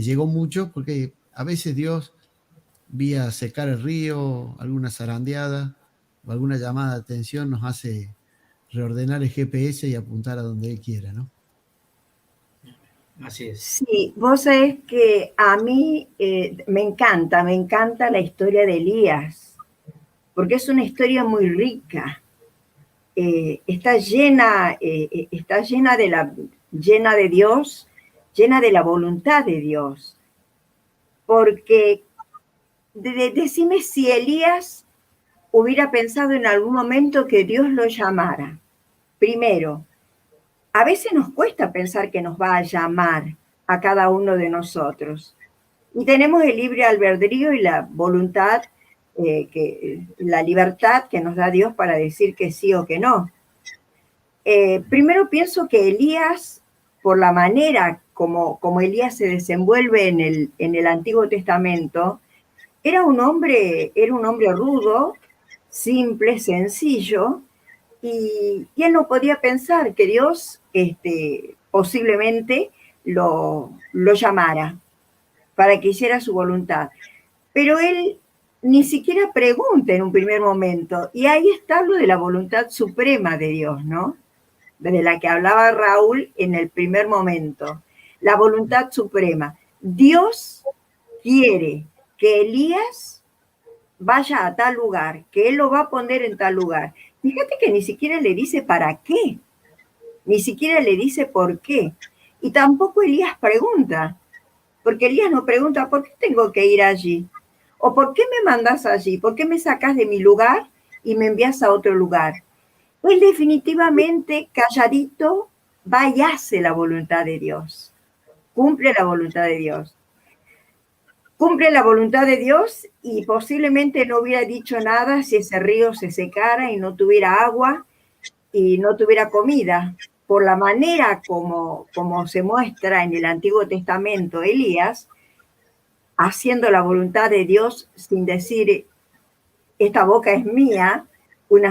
llegó mucho porque a veces Dios, vía secar el río, alguna zarandeada o alguna llamada de atención, nos hace reordenar el GPS y apuntar a donde Él quiera, ¿no? Así es. Sí, vos sabés que a mí me encanta la historia de Elías, porque es una historia muy rica. Está llena de Dios, llena de la voluntad de Dios. Porque decime si Elías hubiera pensado en algún momento que Dios lo llamara. Primero, a veces nos cuesta pensar que nos va a llamar a cada uno de nosotros. Y tenemos el libre albedrío y la voluntad, la libertad que nos da Dios para decir que sí o que no. Primero pienso que Elías, por la manera como Elías se desenvuelve en el Antiguo Testamento, era un hombre rudo, simple, sencillo, y él no podía pensar que Dios posiblemente lo llamara para que hiciera su voluntad. Pero él ni siquiera pregunta en un primer momento, y ahí está lo de la voluntad suprema de Dios, ¿no? De la que hablaba Raúl en el primer momento. La voluntad suprema. Dios quiere que Elías vaya a tal lugar, que él lo va a poner en tal lugar. Fíjate que ni siquiera le dice para qué, ni siquiera le dice por qué. Y tampoco Elías pregunta, porque Elías no pregunta, ¿por qué tengo que ir allí? ¿O por qué me mandas allí? ¿Por qué me sacas de mi lugar y me envías a otro lugar? Él definitivamente, calladito, va y hace la voluntad de Dios. Cumple la voluntad de Dios. Cumple la voluntad de Dios y posiblemente no hubiera dicho nada si ese río se secara y no tuviera agua y no tuviera comida. Por la manera como se muestra en el Antiguo Testamento Elías, haciendo la voluntad de Dios sin decir, esta boca es mía,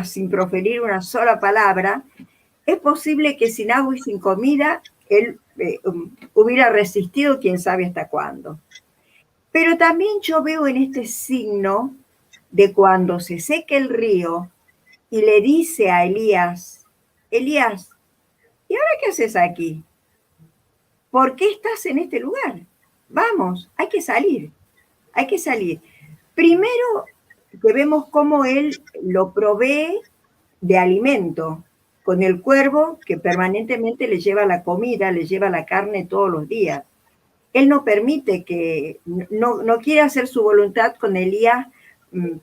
sin proferir una sola palabra, es posible que sin agua y sin comida él hubiera resistido quién sabe hasta cuándo. Pero también yo veo en este signo de cuando se seca el río y le dice a Elías, Elías, ¿y ahora qué haces aquí? ¿Por qué estás en este lugar? Vamos, hay que salir, hay que salir. Primero que vemos cómo él lo provee de alimento, con el cuervo que permanentemente le lleva la comida, le lleva la carne todos los días. Él no permite que, no quiere hacer su voluntad con Elías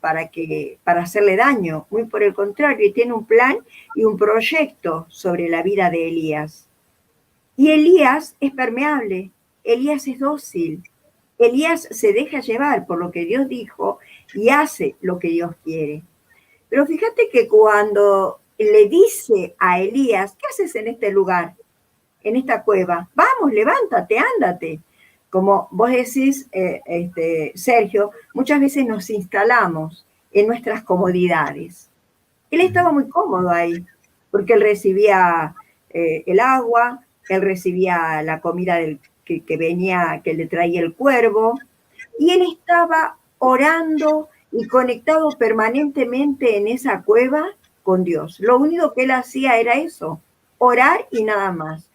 para hacerle daño. Muy por el contrario, tiene un plan y un proyecto sobre la vida de Elías. Y Elías es permeable, Elías es dócil, Elías se deja llevar por lo que Dios dijo y hace lo que Dios quiere. Pero fíjate que cuando le dice a Elías, ¿qué haces en este lugar, en esta cueva? Vamos, levántate, ándate. Como vos decís, Sergio, muchas veces nos instalamos en nuestras comodidades. Él estaba muy cómodo ahí, porque él recibía el agua, él recibía la comida que venía, que le traía el cuervo, y él estaba orando y conectado permanentemente en esa cueva con Dios. Lo único que él hacía era eso, orar y nada más.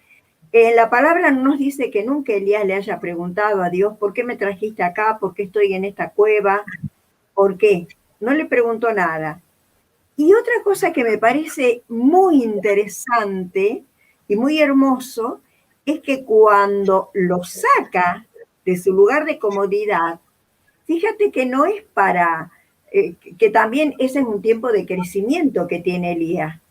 La palabra no nos dice que nunca Elías le haya preguntado a Dios, ¿por qué me trajiste acá? ¿Por qué estoy en esta cueva? ¿Por qué? No le preguntó nada. Y otra cosa que me parece muy interesante y muy hermoso es que cuando lo saca de su lugar de comodidad, fíjate que no es para, que también ese es un tiempo de crecimiento que tiene Elías.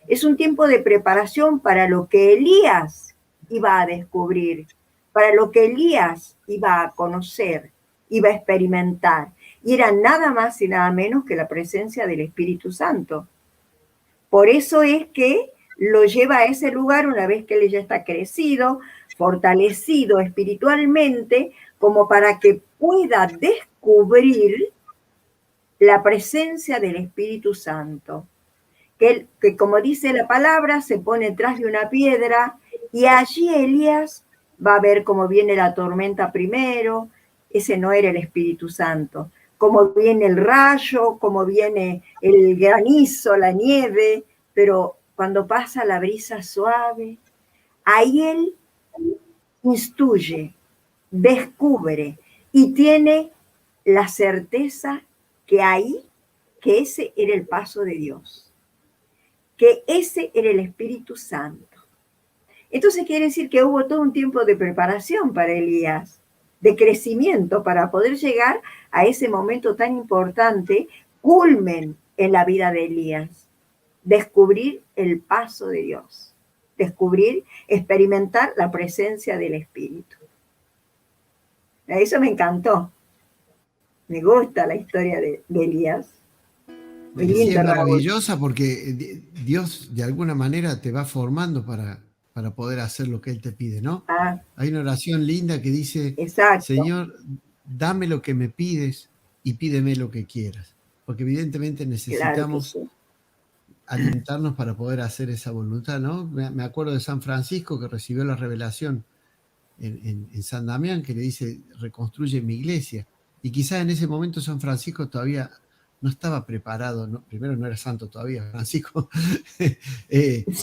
Es un tiempo de preparación para lo que Elías iba a descubrir, para lo que Elías iba a conocer, iba a experimentar. Y era nada más y nada menos que la presencia del Espíritu Santo. Por eso es que lo lleva a ese lugar una vez que él ya está crecido, fortalecido espiritualmente, como para que pueda descubrir la presencia del Espíritu Santo. Que como dice la palabra, se pone tras de una piedra y allí Elías va a ver cómo viene la tormenta primero. Ese no era el Espíritu Santo. Cómo viene el rayo, cómo viene el granizo, la nieve, pero cuando pasa la brisa suave, ahí él instruye, descubre y tiene la certeza que que ese era el paso de Dios, que ese era el Espíritu Santo. Entonces quiere decir que hubo todo un tiempo de preparación para Elías, de crecimiento para poder llegar a ese momento tan importante, culmen en la vida de Elías, descubrir el paso de Dios, descubrir, experimentar la presencia del Espíritu. Eso me encantó. Me gusta la historia de Elías. Sí, es maravillosa porque Dios de alguna manera te va formando para poder hacer lo que Él te pide, ¿no? Hay una oración linda que dice, exacto, Señor, dame lo que me pides y pídeme lo que quieras. Porque evidentemente necesitamos alimentarnos para poder hacer esa voluntad, ¿no? Me acuerdo de San Francisco que recibió la revelación en San Damián que le dice, reconstruye mi iglesia. Y quizás en ese momento San Francisco todavía no estaba preparado, ¿no? Primero no era santo todavía, Francisco,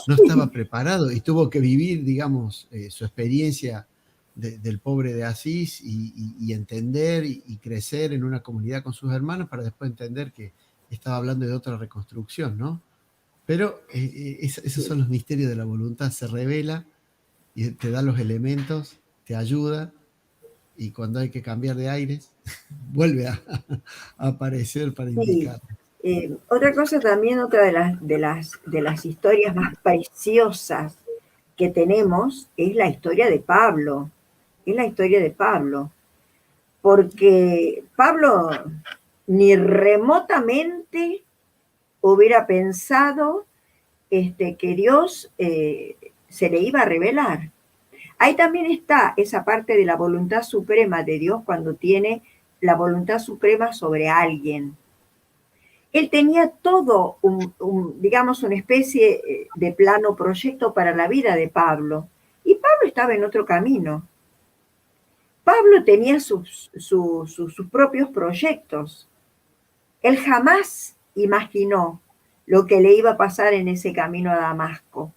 no estaba preparado y tuvo que vivir, digamos, su experiencia del pobre de Asís y entender y crecer en una comunidad con sus hermanos para después entender que estaba hablando de otra reconstrucción, ¿no? Pero esos son los misterios de la voluntad, se revela y te da los elementos, te ayuda. Y cuando hay que cambiar de aires, vuelve a aparecer para indicar. Otra cosa también, otra de las historias más preciosas que tenemos es la historia de Pablo. Es la historia de Pablo. Porque Pablo ni remotamente hubiera pensado que Dios se le iba a revelar. Ahí también está esa parte de la voluntad suprema de Dios cuando tiene la voluntad suprema sobre alguien. Él tenía todo, digamos, una especie de plano proyecto para la vida de Pablo. Y Pablo estaba en otro camino. Pablo tenía sus propios proyectos. Él jamás imaginó lo que le iba a pasar en ese camino a Damasco.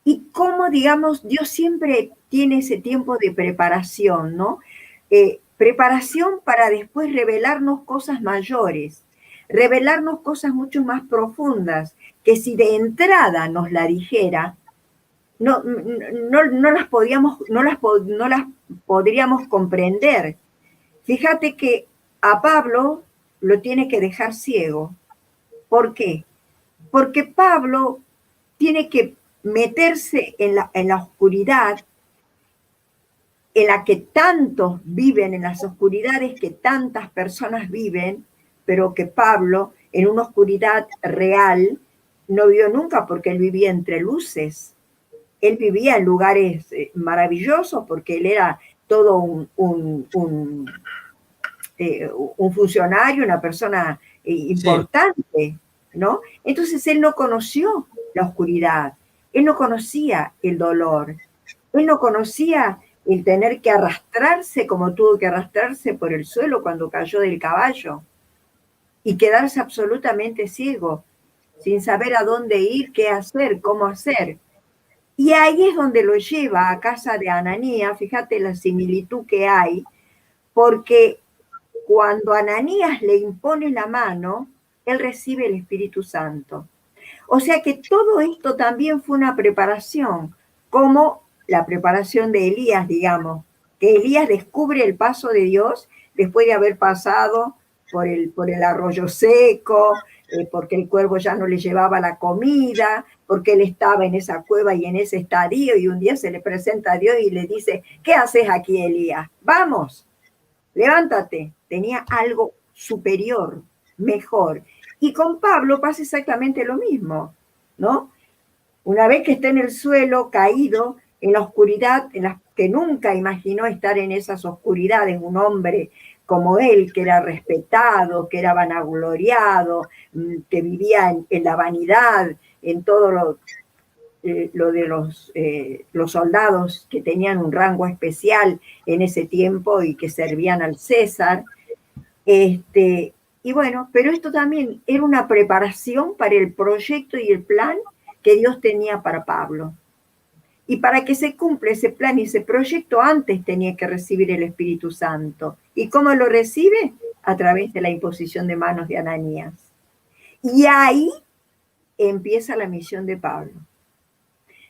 Y cómo, digamos, Dios siempre tiene ese tiempo de preparación, ¿no? Preparación para después revelarnos cosas mayores, revelarnos cosas mucho más profundas, que si de entrada nos la dijera, no las podríamos comprender. Fíjate que a Pablo lo tiene que dejar ciego. ¿Por qué? Porque Pablo tiene que meterse en la oscuridad en la que tantos viven, en las oscuridades que tantas personas viven, pero que Pablo, en una oscuridad real, no vio nunca porque él vivía entre luces. Él vivía en lugares maravillosos porque él era todo un funcionario, una persona importante, ¿no? Entonces él no conoció la oscuridad, él no conocía el dolor, él no conocía el tener que arrastrarse como tuvo que arrastrarse por el suelo cuando cayó del caballo y quedarse absolutamente ciego, sin saber a dónde ir, qué hacer, cómo hacer. Y ahí es donde lo lleva a casa de Ananías, fíjate la similitud que hay, porque cuando Ananías le impone la mano, él recibe el Espíritu Santo. O sea que todo esto también fue una preparación, como la preparación de Elías, digamos, que Elías descubre el paso de Dios después de haber pasado por el arroyo seco, porque el cuervo ya no le llevaba la comida, porque él estaba en esa cueva y en ese estadio, y un día se le presenta a Dios y le dice, ¿qué haces aquí, Elías? Vamos, levántate. Tenía algo superior, mejor. Y con Pablo pasa exactamente lo mismo, ¿no? Una vez que está en el suelo, caído, en la oscuridad, en la que nunca imaginó estar en esas oscuridades, un hombre como él, que era respetado, que era vanagloriado, que vivía en la vanidad, en todo lo de los soldados que tenían un rango especial en ese tiempo y que servían al César. Y bueno, pero esto también era una preparación para el proyecto y el plan que Dios tenía para Pablo. Y para que se cumpla ese plan y ese proyecto, antes tenía que recibir el Espíritu Santo. ¿Y cómo lo recibe? A través de la imposición de manos de Ananías. Y ahí empieza la misión de Pablo.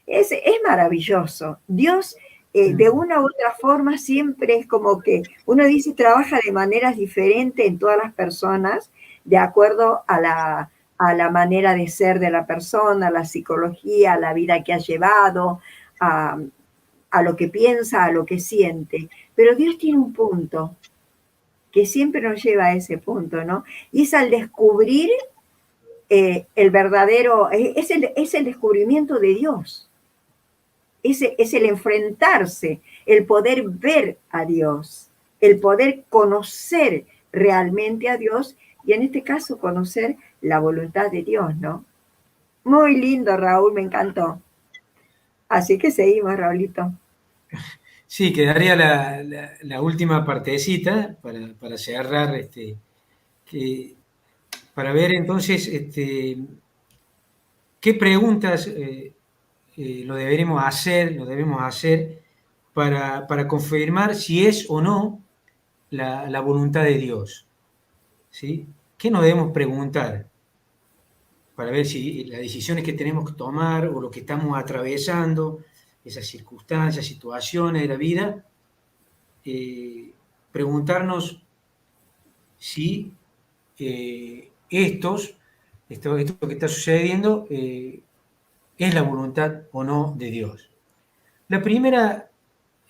Es maravilloso. Dios, de una u otra forma, siempre es como que uno dice, trabaja de maneras diferentes en todas las personas, de acuerdo a la manera de ser de la persona, a la psicología, a la vida que ha llevado, a lo que piensa, a lo que siente. Pero Dios tiene un punto que siempre nos lleva a ese punto, ¿no? Y es al descubrir el verdadero, es el descubrimiento de Dios. Es el enfrentarse, el poder ver a Dios, el poder conocer realmente a Dios y en este caso conocer la voluntad de Dios, ¿no? Muy lindo, Raúl, me encantó. Así que seguimos, Raulito. Sí, quedaría la última partecita para cerrar, para ver entonces qué preguntas lo debemos hacer para confirmar si es o no la voluntad de Dios. ¿Sí? ¿Qué nos debemos preguntar? Para ver si las decisiones que tenemos que tomar o lo que estamos atravesando, esas circunstancias, situaciones de la vida, preguntarnos si esto que está sucediendo es la voluntad o no de Dios. La primera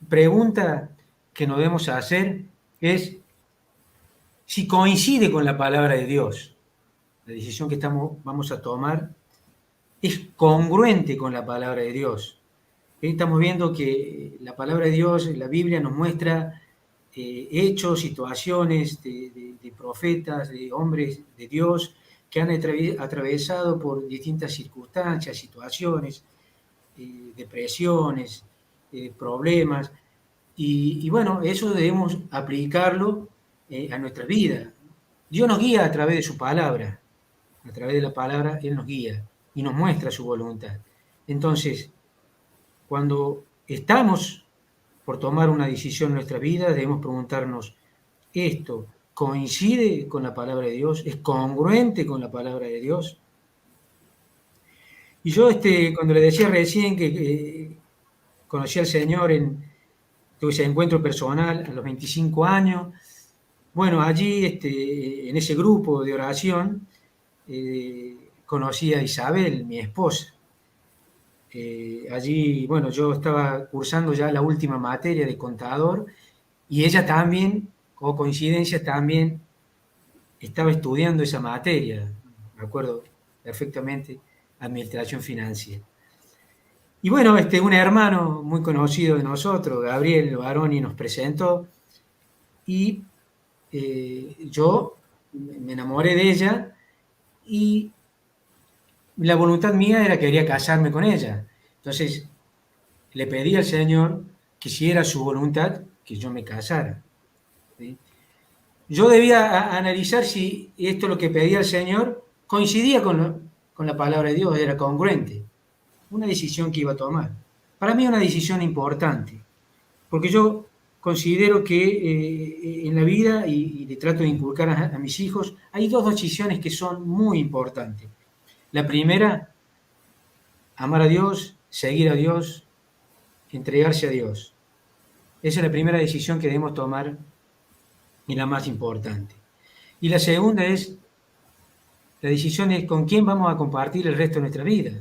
pregunta que nos debemos hacer es si coincide con la palabra de Dios. La decisión que vamos a tomar es congruente con la palabra de Dios. Estamos viendo que la palabra de Dios, la Biblia nos muestra hechos, situaciones de profetas, de hombres de Dios que han atravesado por distintas circunstancias, situaciones, depresiones, problemas. Y bueno, eso debemos aplicarlo a nuestra vida. Dios nos guía a través de su palabra. A través de la palabra Él nos guía y nos muestra su voluntad. Entonces, cuando estamos por tomar una decisión en nuestra vida, debemos preguntarnos, ¿esto coincide con la palabra de Dios? ¿Es congruente con la palabra de Dios? Y yo, cuando le decía recién que conocí al Señor, tuve ese encuentro personal a los 25 años, bueno, allí, en ese grupo de oración, conocí a Isabel, mi esposa. Allí, bueno, yo estaba cursando ya la última materia de contador y ella también, como coincidencia, también estaba estudiando esa materia, me acuerdo perfectamente, administración financiera. Y bueno, un hermano muy conocido de nosotros, Gabriel Baroni, nos presentó y yo me enamoré de ella y la voluntad mía era que quería casarme con ella. Entonces le pedí al Señor que si era su voluntad, que yo me casara. ¿Sí? Yo debía analizar si esto lo que pedía al Señor coincidía con la palabra de Dios, era congruente. Una decisión que iba a tomar. Para mí una decisión importante, porque yo considero que en la vida, y le trato de inculcar a mis hijos, hay dos decisiones que son muy importantes. La primera, amar a Dios, seguir a Dios, entregarse a Dios. Esa es la primera decisión que debemos tomar y la más importante. Y la segunda es, la decisión es con quién vamos a compartir el resto de nuestra vida.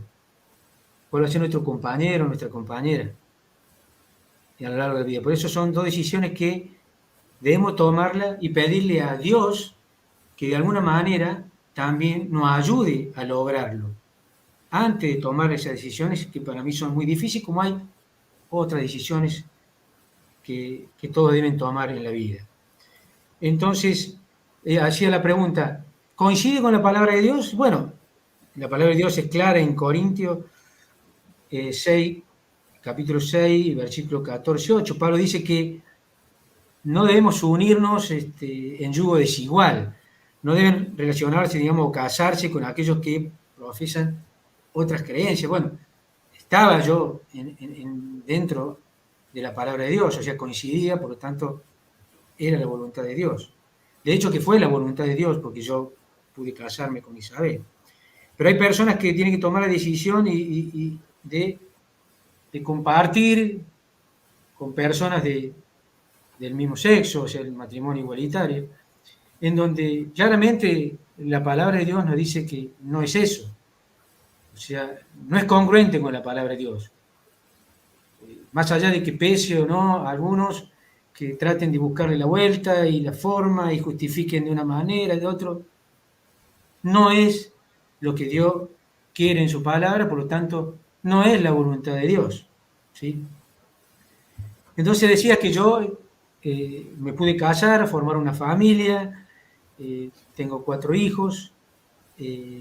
¿Cuál va a ser nuestro compañero, nuestra compañera a lo largo de la vida? Por eso son dos decisiones que debemos tomarlas y pedirle a Dios que de alguna manera también nos ayude a lograrlo. Antes de tomar esas decisiones, que para mí son muy difíciles, como hay otras decisiones que todos deben tomar en la vida. Entonces, hacía la pregunta, ¿coincide con la palabra de Dios? Bueno, la palabra de Dios es clara en Corintios 6, capítulo 6, versículo 14, 8. Pablo dice que no debemos unirnos en yugo desigual, no deben relacionarse, digamos, o casarse con aquellos que profesan otras creencias. Bueno, estaba yo dentro de la palabra de Dios, o sea, coincidía, por lo tanto, era la voluntad de Dios. De hecho, que fue la voluntad de Dios, porque yo pude casarme con Isabel. Pero hay personas que tienen que tomar la decisión de compartir con personas del mismo sexo, o sea, el matrimonio igualitario, en donde claramente la palabra de Dios nos dice que no es eso. O sea, no es congruente con la palabra de Dios. Más allá de que pese o no a algunos que traten de buscarle la vuelta y la forma y justifiquen de una manera, de otro, no es lo que Dios quiere en su palabra, por lo tanto, no es la voluntad de Dios. ¿Sí? Entonces decía que yo me pude casar, formar una familia, tengo 4 hijos.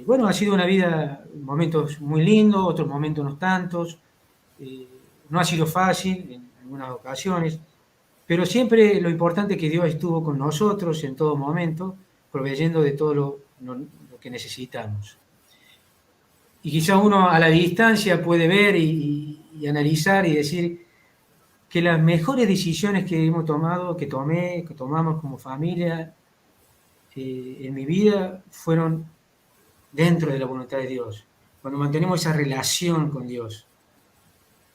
Bueno, ha sido una vida, momentos muy lindos, otros momentos no tantos. No ha sido fácil en algunas ocasiones, pero siempre lo importante es que Dios estuvo con nosotros en todo momento, proveyendo de todo lo que necesitamos. Y quizá uno a la distancia puede ver y analizar y decir que las mejores decisiones que hemos tomado, que tomamos como familia en mi vida, fueron dentro de la voluntad de Dios, cuando mantenemos esa relación con Dios.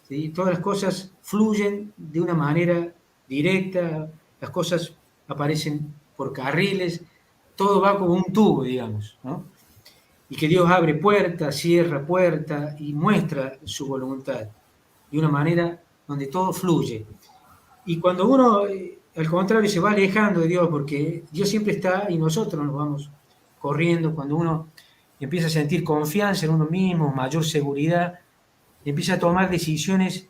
¿Sí? Todas las cosas fluyen de una manera directa, las cosas aparecen por carriles, todo va como un tubo, digamos, ¿no? Y que Dios abre puertas, cierra puertas y muestra su voluntad de una manera donde todo fluye. Y cuando uno, al contrario, se va alejando de Dios, porque Dios siempre está y nosotros nos vamos corriendo, cuando uno empieza a sentir confianza en uno mismo, mayor seguridad, empieza a tomar decisiones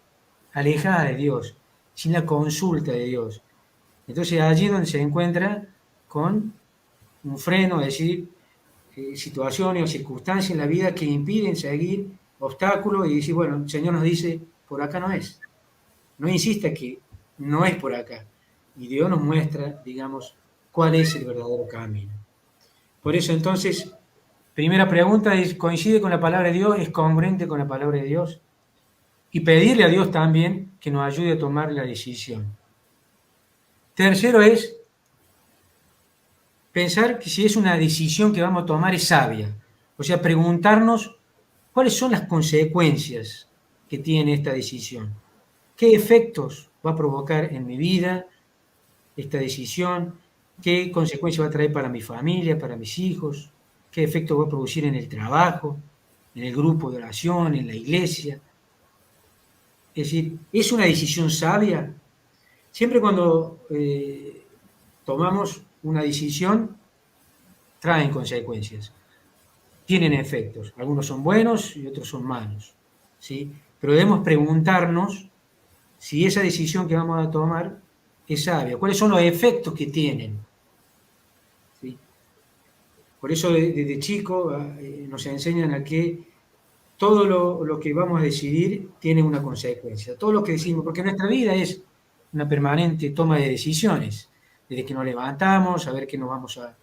alejadas de Dios, sin la consulta de Dios. Entonces allí es donde se encuentra con un freno, es decir, situaciones o circunstancias en la vida que impiden seguir, obstáculos, y decir, bueno, el Señor nos dice, por acá no es. No insista que no es por acá. Y Dios nos muestra, digamos, cuál es el verdadero camino. Por eso entonces, primera pregunta es, ¿coincide con la palabra de Dios? ¿Es congruente con la palabra de Dios? Y pedirle a Dios también que nos ayude a tomar la decisión. Tercero es pensar que si es una decisión que vamos a tomar es sabia. O sea, preguntarnos ¿Cuáles son las consecuencias que tiene esta decisión? ¿Qué efectos va a provocar en mi vida esta decisión? ¿Qué consecuencias va a traer para mi familia, para mis hijos? ¿Qué efectos va a producir en el trabajo, en el grupo de oración, en la iglesia? Es decir, ¿es una decisión sabia? Siempre cuando tomamos una decisión, traen consecuencias, tienen efectos. Algunos son buenos y otros son malos, ¿sí? Pero debemos preguntarnos si esa decisión que vamos a tomar es sabia. ¿Cuáles son los efectos que tienen? ¿Sí? Por eso desde chico nos enseñan a que todo lo que vamos a decidir tiene una consecuencia. Todo lo que decimos, porque nuestra vida es una permanente toma de decisiones. Desde que nos levantamos, a ver qué nos vamos a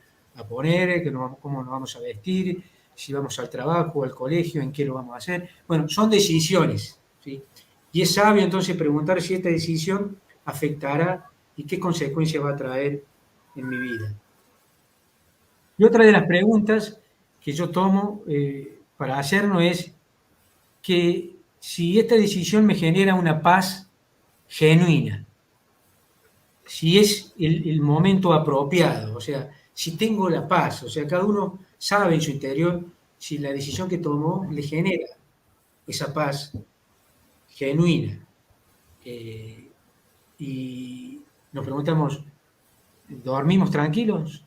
poner, cómo nos vamos a vestir, si vamos al trabajo, al colegio, en qué lo vamos a hacer. Bueno, son decisiones, ¿sí? Y es sabio entonces preguntar si esta decisión afectará y qué consecuencias va a traer en mi vida. Y otra de las preguntas que yo tomo para hacernos es que si esta decisión me genera una paz genuina, si es el momento apropiado, o sea, si tengo la paz, o sea, cada uno sabe en su interior si la decisión que tomó le genera esa paz genuina. Y nos preguntamos, ¿dormimos tranquilos?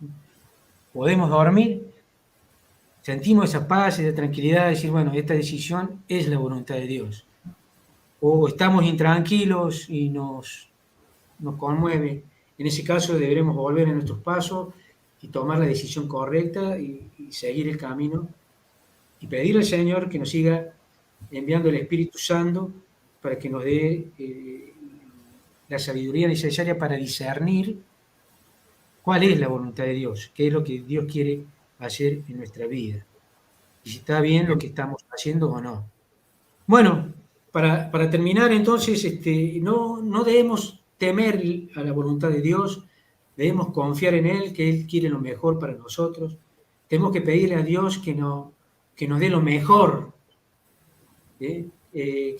¿Podemos dormir? Sentimos esa paz, esa tranquilidad de decir, bueno, esta decisión es la voluntad de Dios. O estamos intranquilos y nos conmueve. En ese caso deberemos volver a nuestros pasos y tomar la decisión correcta y seguir el camino y pedirle al Señor que nos siga enviando el Espíritu Santo para que nos dé la sabiduría necesaria para discernir cuál es la voluntad de Dios, qué es lo que Dios quiere hacer en nuestra vida y si está bien lo que estamos haciendo o no. Bueno, para terminar entonces, no debemos temer a la voluntad de Dios, debemos confiar en Él, que Él quiere lo mejor para nosotros. Tenemos que pedirle a Dios que nos dé lo mejor, que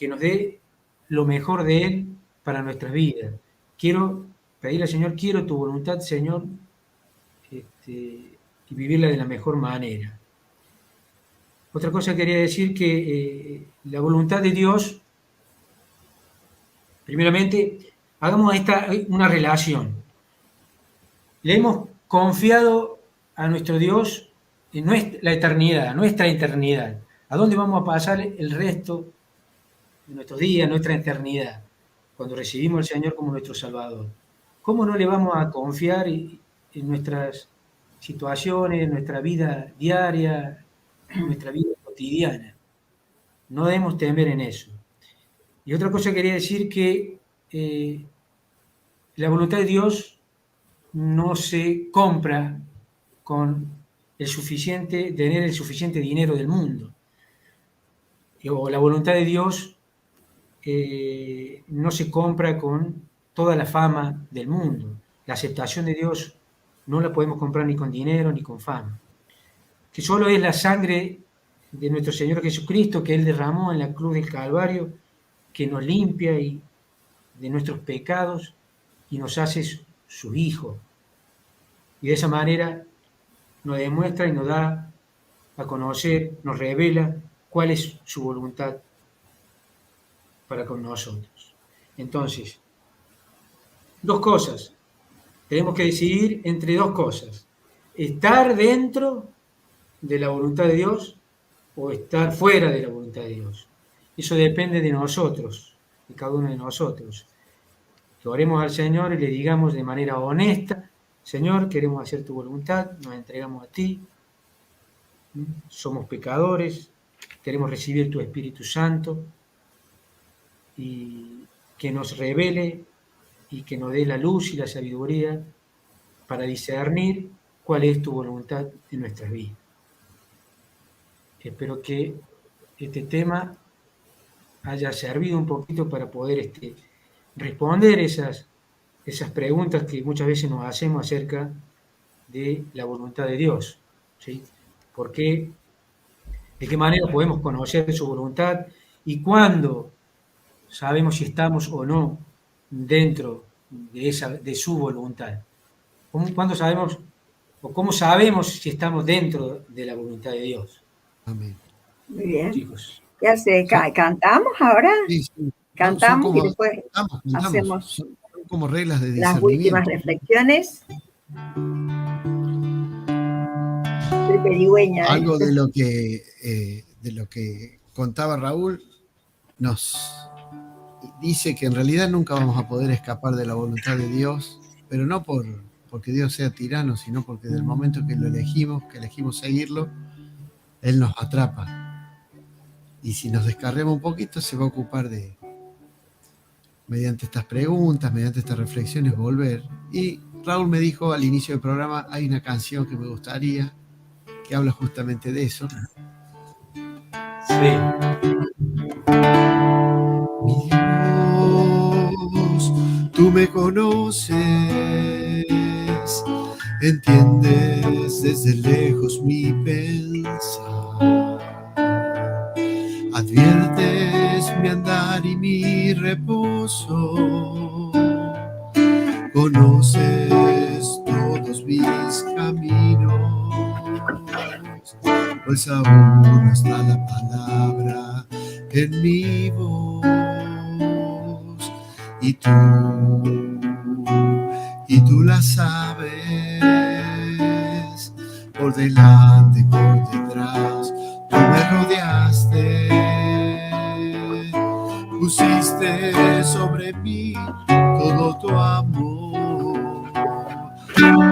nos dé lo mejor de Él para nuestra vida. Quiero pedirle al Señor, quiero tu voluntad, Señor, y vivirla de la mejor manera. Otra cosa quería decir que la voluntad de Dios, primeramente, hagamos una relación. Le hemos confiado a nuestro Dios en la eternidad, nuestra eternidad. ¿A dónde vamos a pasar el resto de nuestros días, nuestra eternidad? Cuando recibimos al Señor como nuestro Salvador. ¿Cómo no le vamos a confiar en nuestras situaciones, en nuestra vida diaria, en nuestra vida cotidiana? No debemos temer en eso. Y otra cosa quería decir que la voluntad de Dios no se compra con tener el suficiente dinero del mundo. O la voluntad de Dios no se compra con toda la fama del mundo. La aceptación de Dios no la podemos comprar ni con dinero ni con fama. Que solo es la sangre de nuestro Señor Jesucristo que Él derramó en la cruz del Calvario, que nos limpia de nuestros pecados y nos hace sus hijos. Y de esa manera nos demuestra y nos da a conocer, nos revela cuál es su voluntad para con nosotros. Entonces, dos cosas. Tenemos que decidir entre dos cosas. Estar dentro de la voluntad de Dios o estar fuera de la voluntad de Dios. Eso depende de nosotros, de cada uno de nosotros. Que oremos al Señor y le digamos de manera honesta, Señor, queremos hacer tu voluntad, nos entregamos a ti, somos pecadores, queremos recibir tu Espíritu Santo y que nos revele y que nos dé la luz y la sabiduría para discernir cuál es tu voluntad en nuestras vidas. Espero que este tema haya servido un poquito para poder responder esas preguntas que muchas veces nos hacemos acerca de la voluntad de Dios, ¿sí? ¿Por qué ¿De qué manera podemos conocer su voluntad? ¿Y cuándo sabemos si estamos o no dentro de su voluntad? ¿Cuándo sabemos o cómo sabemos si estamos dentro de la voluntad de Dios, Amén. Muy bien. chicos? ¿Qué hace? Son, ¿Cantamos ahora? sí, sí, son Cantamos y como, después hacemos son como reglas de las últimas discernimiento. reflexiones. Soy pedigüeña, ¿eh? Algo de lo que contaba Raúl nos dice que en realidad nunca vamos a poder escapar de la voluntad de Dios, pero no porque Dios sea tirano, sino porque del momento que lo elegimos, que elegimos seguirlo, Él nos atrapa. Y si nos descarremos un poquito, se va a ocupar de, mediante estas preguntas, mediante estas reflexiones, volver. Y Raúl me dijo al inicio del programa, hay una canción que me gustaría, que habla justamente de eso. Sí. Mi Dios, tú me conoces, entiendes desde lejos mi pensar, adviertes mi andar y mi reposo, conoces todos mis caminos, pues aún no está la palabra en mi voz, y tú la sabes, por delante y por detrás, tú me rodeaste, pusiste sobre mí todo tu amor,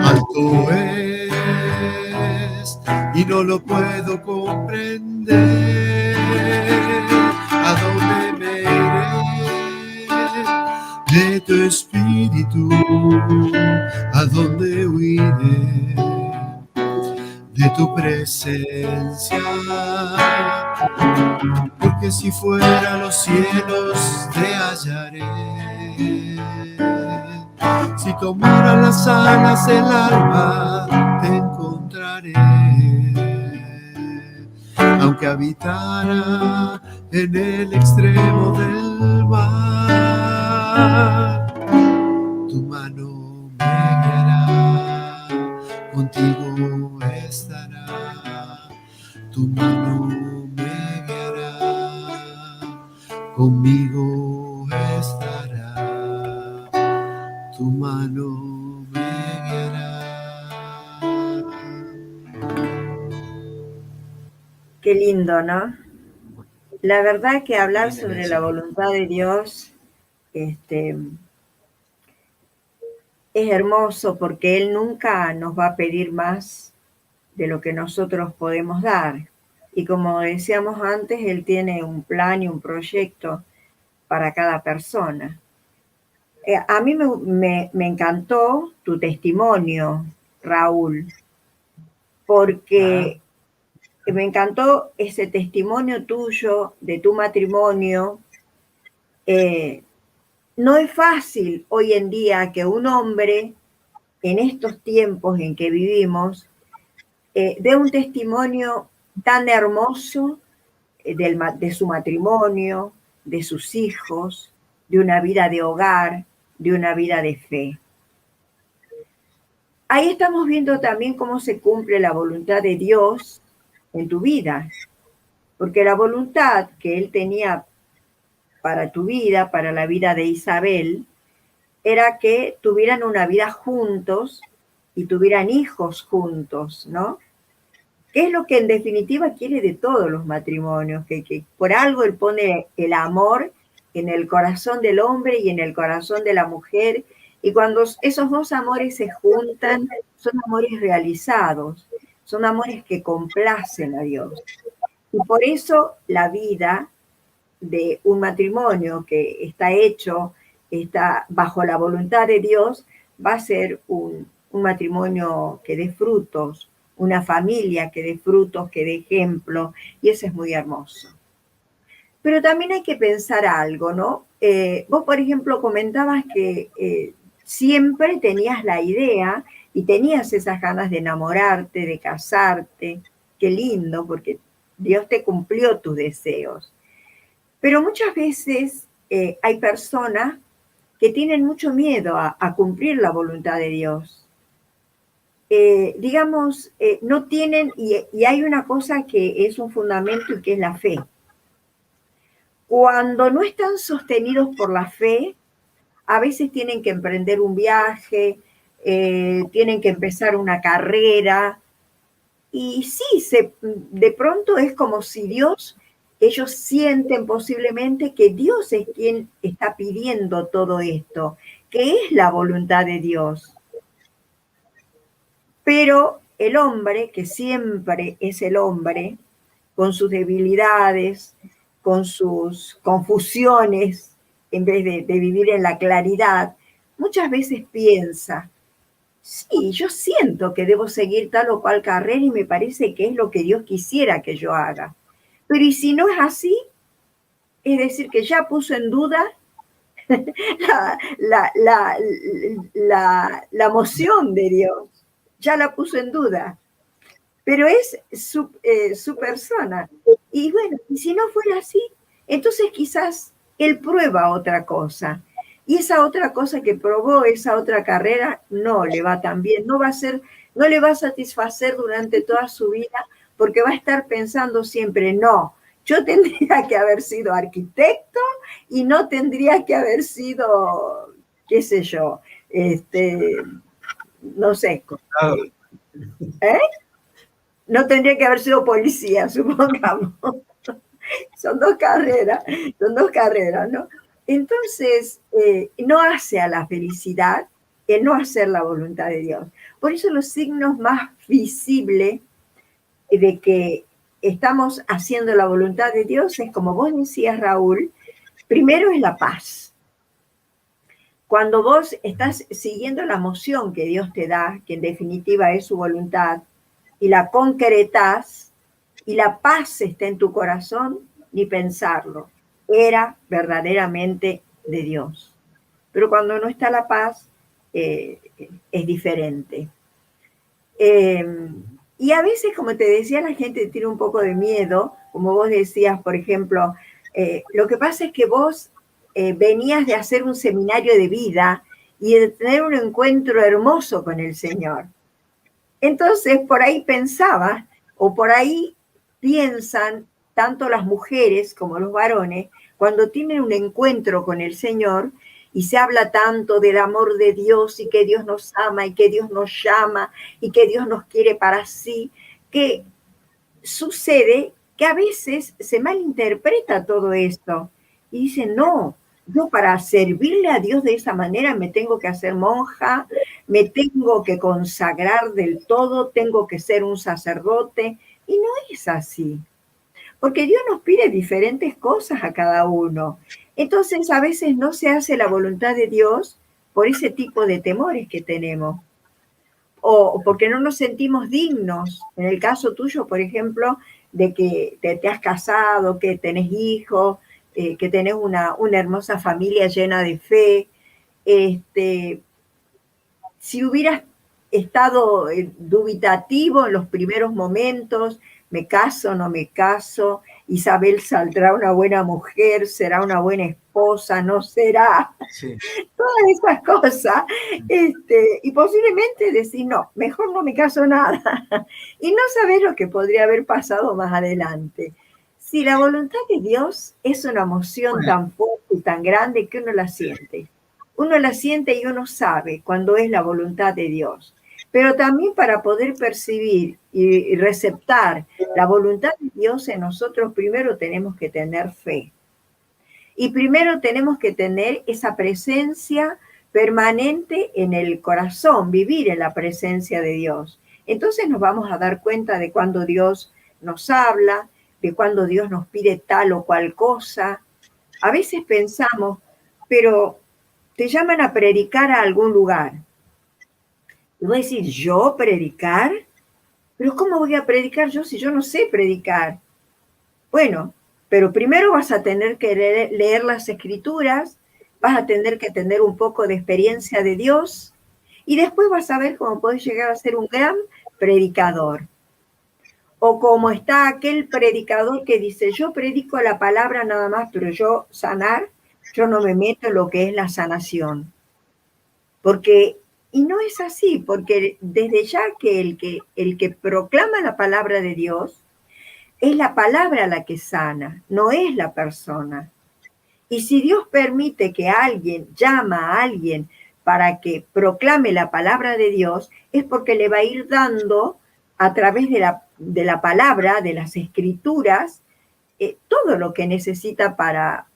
alto es y no lo puedo comprender, ¿a dónde me iré de tu espíritu? ¿A dónde huiré de tu presencia? Porque si fuera a los cielos te hallaré, si tomara las alas del alba te encontraré, aunque habitara en el extremo del mar, tu mano me guiará, contigo estará, tu mano me guiará, conmigo estará, tu mano me guiará. Qué lindo, ¿no? La verdad que hablar Linda sobre la canción. voluntad de Dios, es hermoso porque Él nunca nos va a pedir más de lo que nosotros podemos dar. Y como decíamos antes, Él tiene un plan y un proyecto para cada persona. A mí me encantó tu testimonio, Raúl, porque me encantó ese testimonio tuyo de tu matrimonio. No es fácil hoy en día que un hombre, en estos tiempos en que vivimos, dé un testimonio tan hermoso de su matrimonio, de sus hijos, de una vida de hogar, de una vida de fe. Ahí estamos viendo también cómo se cumple la voluntad de Dios en tu vida, porque la voluntad que Él tenía para tu vida, para la vida de Isabel, era que tuvieran una vida juntos y tuvieran hijos juntos, ¿no? ¿Qué es lo que en definitiva quiere de todos los matrimonios? Que por algo Él pone el amor en el corazón del hombre y en el corazón de la mujer, y cuando esos dos amores se juntan, son amores realizados, son amores que complacen a Dios. Y por eso la vida de un matrimonio que está hecho, está bajo la voluntad de Dios, va a ser un matrimonio que dé frutos, una familia que dé frutos, que dé ejemplo, y eso es muy hermoso. Pero también hay que pensar algo, ¿no? Vos, por ejemplo, comentabas que siempre tenías la idea y tenías esas ganas de enamorarte, de casarte. Qué lindo, porque Dios te cumplió tus deseos. Pero muchas veces hay personas que tienen mucho miedo a cumplir la voluntad de Dios. No tienen, y hay una cosa que es un fundamento y que es la fe. Cuando no están sostenidos por la fe, a veces tienen que emprender un viaje, tienen que empezar una carrera, y sí, de pronto es como si ellos sienten posiblemente que Dios es quien está pidiendo todo esto, que es la voluntad de Dios. Pero el hombre, que siempre es el hombre, con sus debilidades, con sus confusiones, en vez de vivir en la claridad, muchas veces piensa, sí, yo siento que debo seguir tal o cual carrera y me parece que es lo que Dios quisiera que yo haga. Pero ¿y si no es así? Es decir, que ya puso en duda la moción de Dios, ya la puso en duda. Pero es su persona. Y bueno, y si no fuera así, entonces quizás él prueba otra cosa. Y esa otra cosa que probó, esa otra carrera, no le va tan bien, no le va a satisfacer durante toda su vida, porque va a estar pensando siempre, no, yo tendría que haber sido arquitecto y no tendría que haber sido, qué sé yo, no sé. No tendría que haber sido policía, supongamos. Son dos carreras, ¿no? Entonces, no hace a la felicidad el no hacer la voluntad de Dios. Por eso los signos más visibles de que estamos haciendo la voluntad de Dios es, como vos decías, Raúl, primero es la paz. Cuando vos estás siguiendo la moción que Dios te da, que en definitiva es su voluntad, y la concretás, y la paz está en tu corazón, ni pensarlo, era verdaderamente de Dios. Pero cuando no está la paz, es diferente. Y a veces, como te decía, la gente tiene un poco de miedo, como vos decías, por ejemplo, lo que pasa es que vos venías de hacer un seminario de vida y de tener un encuentro hermoso con el Señor. Entonces, por ahí pensaba, o por ahí piensan tanto las mujeres como los varones, cuando tienen un encuentro con el Señor y se habla tanto del amor de Dios y que Dios nos ama y que Dios nos llama y que Dios nos quiere para sí, que sucede que a veces se malinterpreta todo esto y dicen, no, yo para servirle a Dios de esa manera me tengo que hacer monja, me tengo que consagrar del todo, tengo que ser un sacerdote. Y no es así, porque Dios nos pide diferentes cosas a cada uno. Entonces a veces no se hace la voluntad de Dios por ese tipo de temores que tenemos, o porque no nos sentimos dignos. En el caso tuyo, por ejemplo, de que te has casado, que tenés hijos, que tenés una hermosa familia llena de fe. Si hubieras estado dubitativo en los primeros momentos, me caso, no me caso, Isabel saldrá una buena mujer, será una buena esposa, no será, sí. Todas esas cosas, y posiblemente decir, no, mejor no me caso nada, y no saber lo que podría haber pasado más adelante. Si la voluntad de Dios es una emoción tan fuerte y tan grande que uno la siente. Uno la siente y uno sabe cuando es la voluntad de Dios. Pero también para poder percibir y receptar la voluntad de Dios en nosotros, primero tenemos que tener fe. Y primero tenemos que tener esa presencia permanente en el corazón, vivir en la presencia de Dios. Entonces nos vamos a dar cuenta de cuando Dios nos habla, de cuando Dios nos pide tal o cual cosa. A veces pensamos, pero te llaman a predicar a algún lugar. Y voy a decir, ¿yo predicar? ¿Pero cómo voy a predicar yo si yo no sé predicar? Bueno, pero primero vas a tener que leer las Escrituras, vas a tener que tener un poco de experiencia de Dios y después vas a ver cómo puedes llegar a ser un gran predicador. O como está aquel predicador que dice, yo predico la palabra nada más, pero yo no me meto en lo que es la sanación. Y no es así, porque desde ya que el que proclama la palabra de Dios, es la palabra la que sana, no es la persona. Y si Dios permite que alguien llama a alguien para que proclame la palabra de Dios, es porque le va a ir dando a través de la palabra, de las escrituras, todo lo que necesita para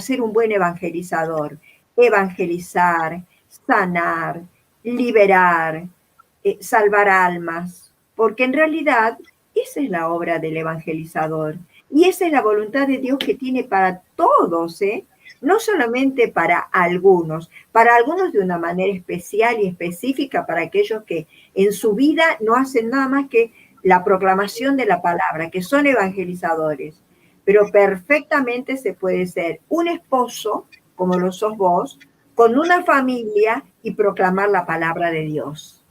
ser un buen evangelizador. Evangelizar, sanar, liberar, salvar almas, porque en realidad esa es la obra del evangelizador y esa es la voluntad de Dios que tiene para todos, no solamente para algunos de una manera especial y específica, para aquellos que en su vida no hacen nada más que la proclamación de la palabra, que son evangelizadores, pero perfectamente se puede ser un esposo, como lo sos vos, con una familia y proclamar la palabra de Dios.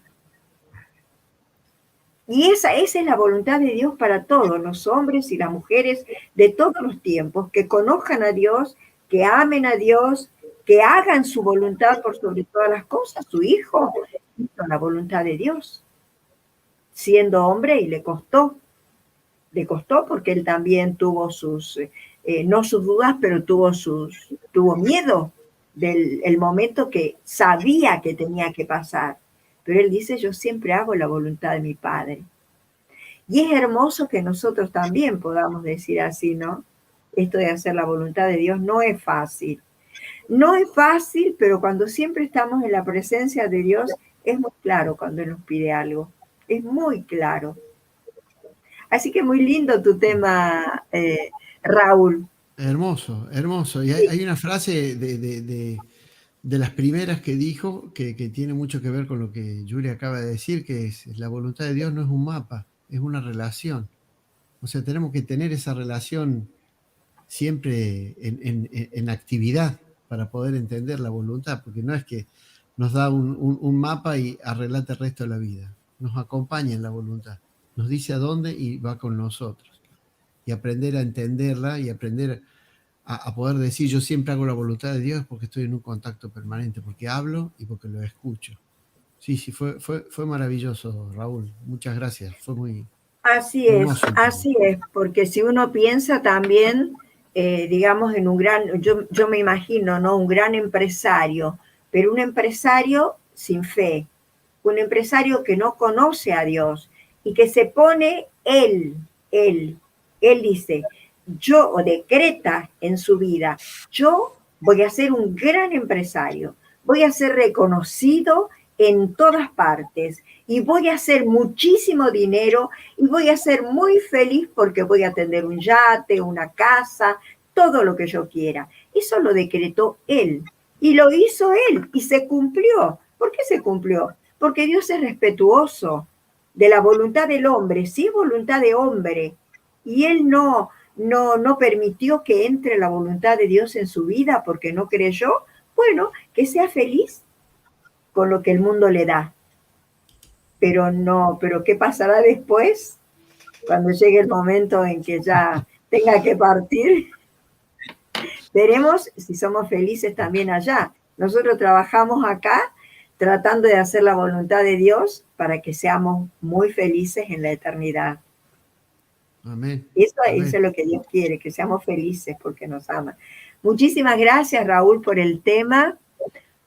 Y esa es la voluntad de Dios para todos, los hombres y las mujeres de todos los tiempos, que conozcan a Dios, que amen a Dios, que hagan su voluntad por sobre todas las cosas. Su hijo hizo la voluntad de Dios, siendo hombre, y le costó porque él también tuvo no sus dudas, pero tuvo miedo del momento que sabía que tenía que pasar. Pero él dice, yo siempre hago la voluntad de mi Padre. Y es hermoso que nosotros también podamos decir así, ¿no? Esto de hacer la voluntad de Dios no es fácil. No es fácil, pero cuando siempre estamos en la presencia de Dios, es muy claro cuando Él nos pide algo. Es muy claro. Así que muy lindo tu tema, Raúl. Hermoso, hermoso. Y hay una frase de las primeras que dijo que tiene mucho que ver con lo que Julia acaba de decir, que es la voluntad de Dios no es un mapa, es una relación. O sea, tenemos que tener esa relación siempre en actividad para poder entender la voluntad, porque no es que nos da un mapa y arreglate el resto de la vida. Nos acompaña en la voluntad, nos dice a dónde y va con nosotros. Y aprender a entenderla y aprender a poder decir, yo siempre hago la voluntad de Dios porque estoy en un contacto permanente, porque hablo y porque lo escucho. Sí, fue maravilloso, Raúl. Muchas gracias. Fue muy... Así es, porque si uno piensa también, digamos, en un gran, yo me imagino, ¿no? Un gran empresario, pero un empresario sin fe, un empresario que no conoce a Dios y que se pone él dice, yo decreta en su vida, yo voy a ser un gran empresario, voy a ser reconocido en todas partes y voy a hacer muchísimo dinero y voy a ser muy feliz porque voy a tener un yate, una casa, todo lo que yo quiera. Eso lo decretó él y lo hizo él y se cumplió. ¿Por qué se cumplió? Porque Dios es respetuoso de la voluntad del hombre, sí es voluntad de hombre, y él no permitió que entre la voluntad de Dios en su vida porque no creyó. Bueno, que sea feliz con lo que el mundo le da. Pero ¿qué pasará después? Cuando llegue el momento en que ya tenga que partir, veremos si somos felices también allá. Nosotros trabajamos acá tratando de hacer la voluntad de Dios para que seamos muy felices en la eternidad. Amén. Eso es lo que Dios quiere, que seamos felices porque nos ama. Muchísimas gracias, Raúl, por el tema,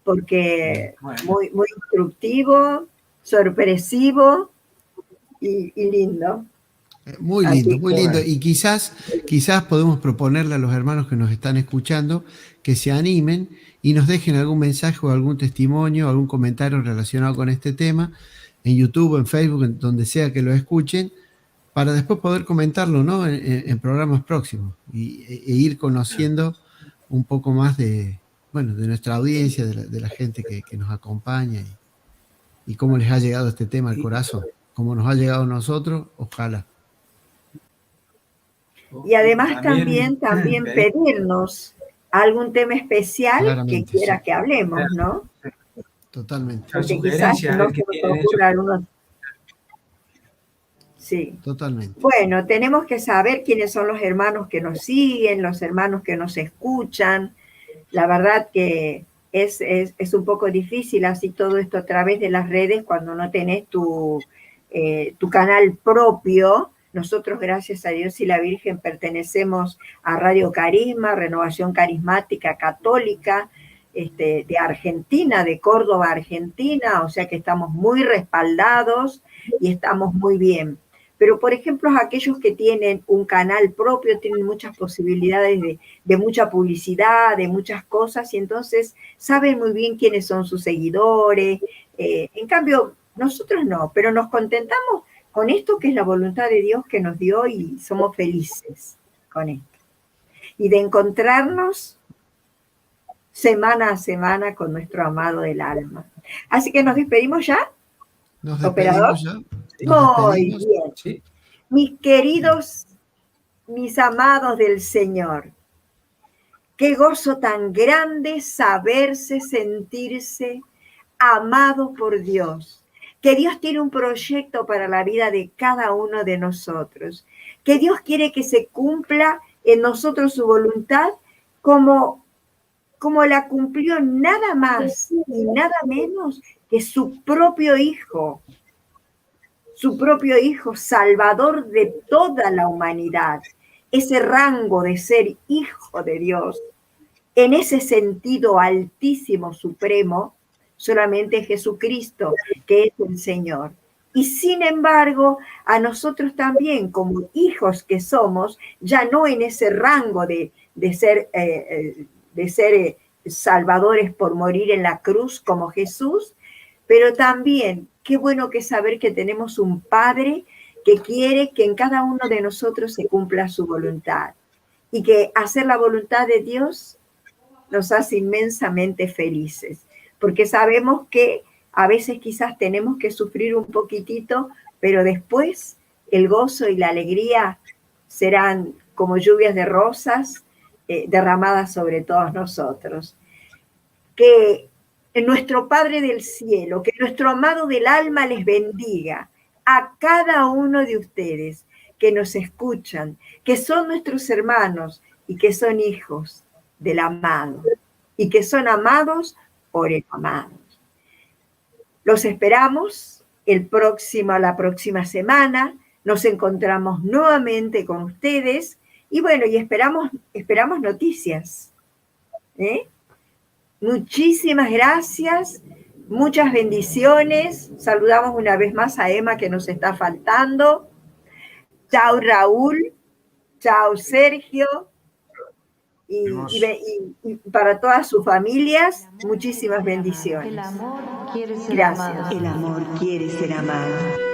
porque muy, muy instructivo, sorpresivo y lindo. Muy lindo, muy lindo. Y quizás podemos proponerle a los hermanos que nos están escuchando que se animen y nos dejen algún mensaje o algún testimonio, algún comentario relacionado con este tema en YouTube, en Facebook, en donde sea que lo escuchen, para después poder comentarlo, ¿no? en programas próximos e ir conociendo un poco más de nuestra audiencia, de la gente que nos acompaña y cómo les ha llegado este tema al corazón, cómo nos ha llegado a nosotros, ojalá. Y además también pedirnos algún tema especial claramente, que quiera que hablemos, ¿no? Totalmente. Porque quizás no se nos ocurra algunos... Sí. Totalmente. Bueno, tenemos que saber quiénes son los hermanos que nos siguen, los hermanos que nos escuchan. La verdad que es un poco difícil así todo esto a través de las redes cuando no tenés tu canal propio. Nosotros, gracias a Dios y la Virgen, pertenecemos a Radio Carisma, Renovación Carismática Católica, de Argentina, de Córdoba, Argentina, o sea que estamos muy respaldados y estamos muy bien. Pero, por ejemplo, aquellos que tienen un canal propio tienen muchas posibilidades de mucha publicidad, de muchas cosas, y entonces saben muy bien quiénes son sus seguidores. En cambio, nosotros no, pero nos contentamos con esto que es la voluntad de Dios que nos dio y somos felices con esto. Y de encontrarnos semana a semana con nuestro amado del alma. Así que nos despedimos ya. Nos ¿Operador? despedimos ya. Nos Muy despedimos. bien. Sí. Mis queridos, mis amados del Señor, qué gozo tan grande saberse, sentirse amado por Dios, que Dios tiene un proyecto para la vida de cada uno de nosotros, que Dios quiere que se cumpla en nosotros su voluntad como la cumplió nada más y nada menos que su propio Hijo, salvador de toda la humanidad, ese rango de ser hijo de Dios. En ese sentido altísimo, supremo, solamente Jesucristo, que es el Señor. Y sin embargo, a nosotros también, como hijos que somos, ya no en ese rango de ser salvadores por morir en la cruz como Jesús, pero también qué bueno que saber que tenemos un Padre que quiere que en cada uno de nosotros se cumpla su voluntad y que hacer la voluntad de Dios nos hace inmensamente felices, porque sabemos que a veces quizás tenemos que sufrir un poquitito, pero después el gozo y la alegría serán como lluvias de rosas derramadas sobre todos nosotros. Que nuestro Padre del cielo, que nuestro amado del alma les bendiga a cada uno de ustedes que nos escuchan, que son nuestros hermanos y que son hijos del amado y que son amados por el amado. Los esperamos la próxima semana. Nos encontramos nuevamente con ustedes y bueno, y esperamos noticias. Muchísimas gracias, muchas bendiciones. Saludamos una vez más a Emma que nos está faltando. Chao Raúl, chao Sergio. Y para todas sus familias, muchísimas bendiciones. El amor quiere ser Gracias. amado. El amor quiere ser amado.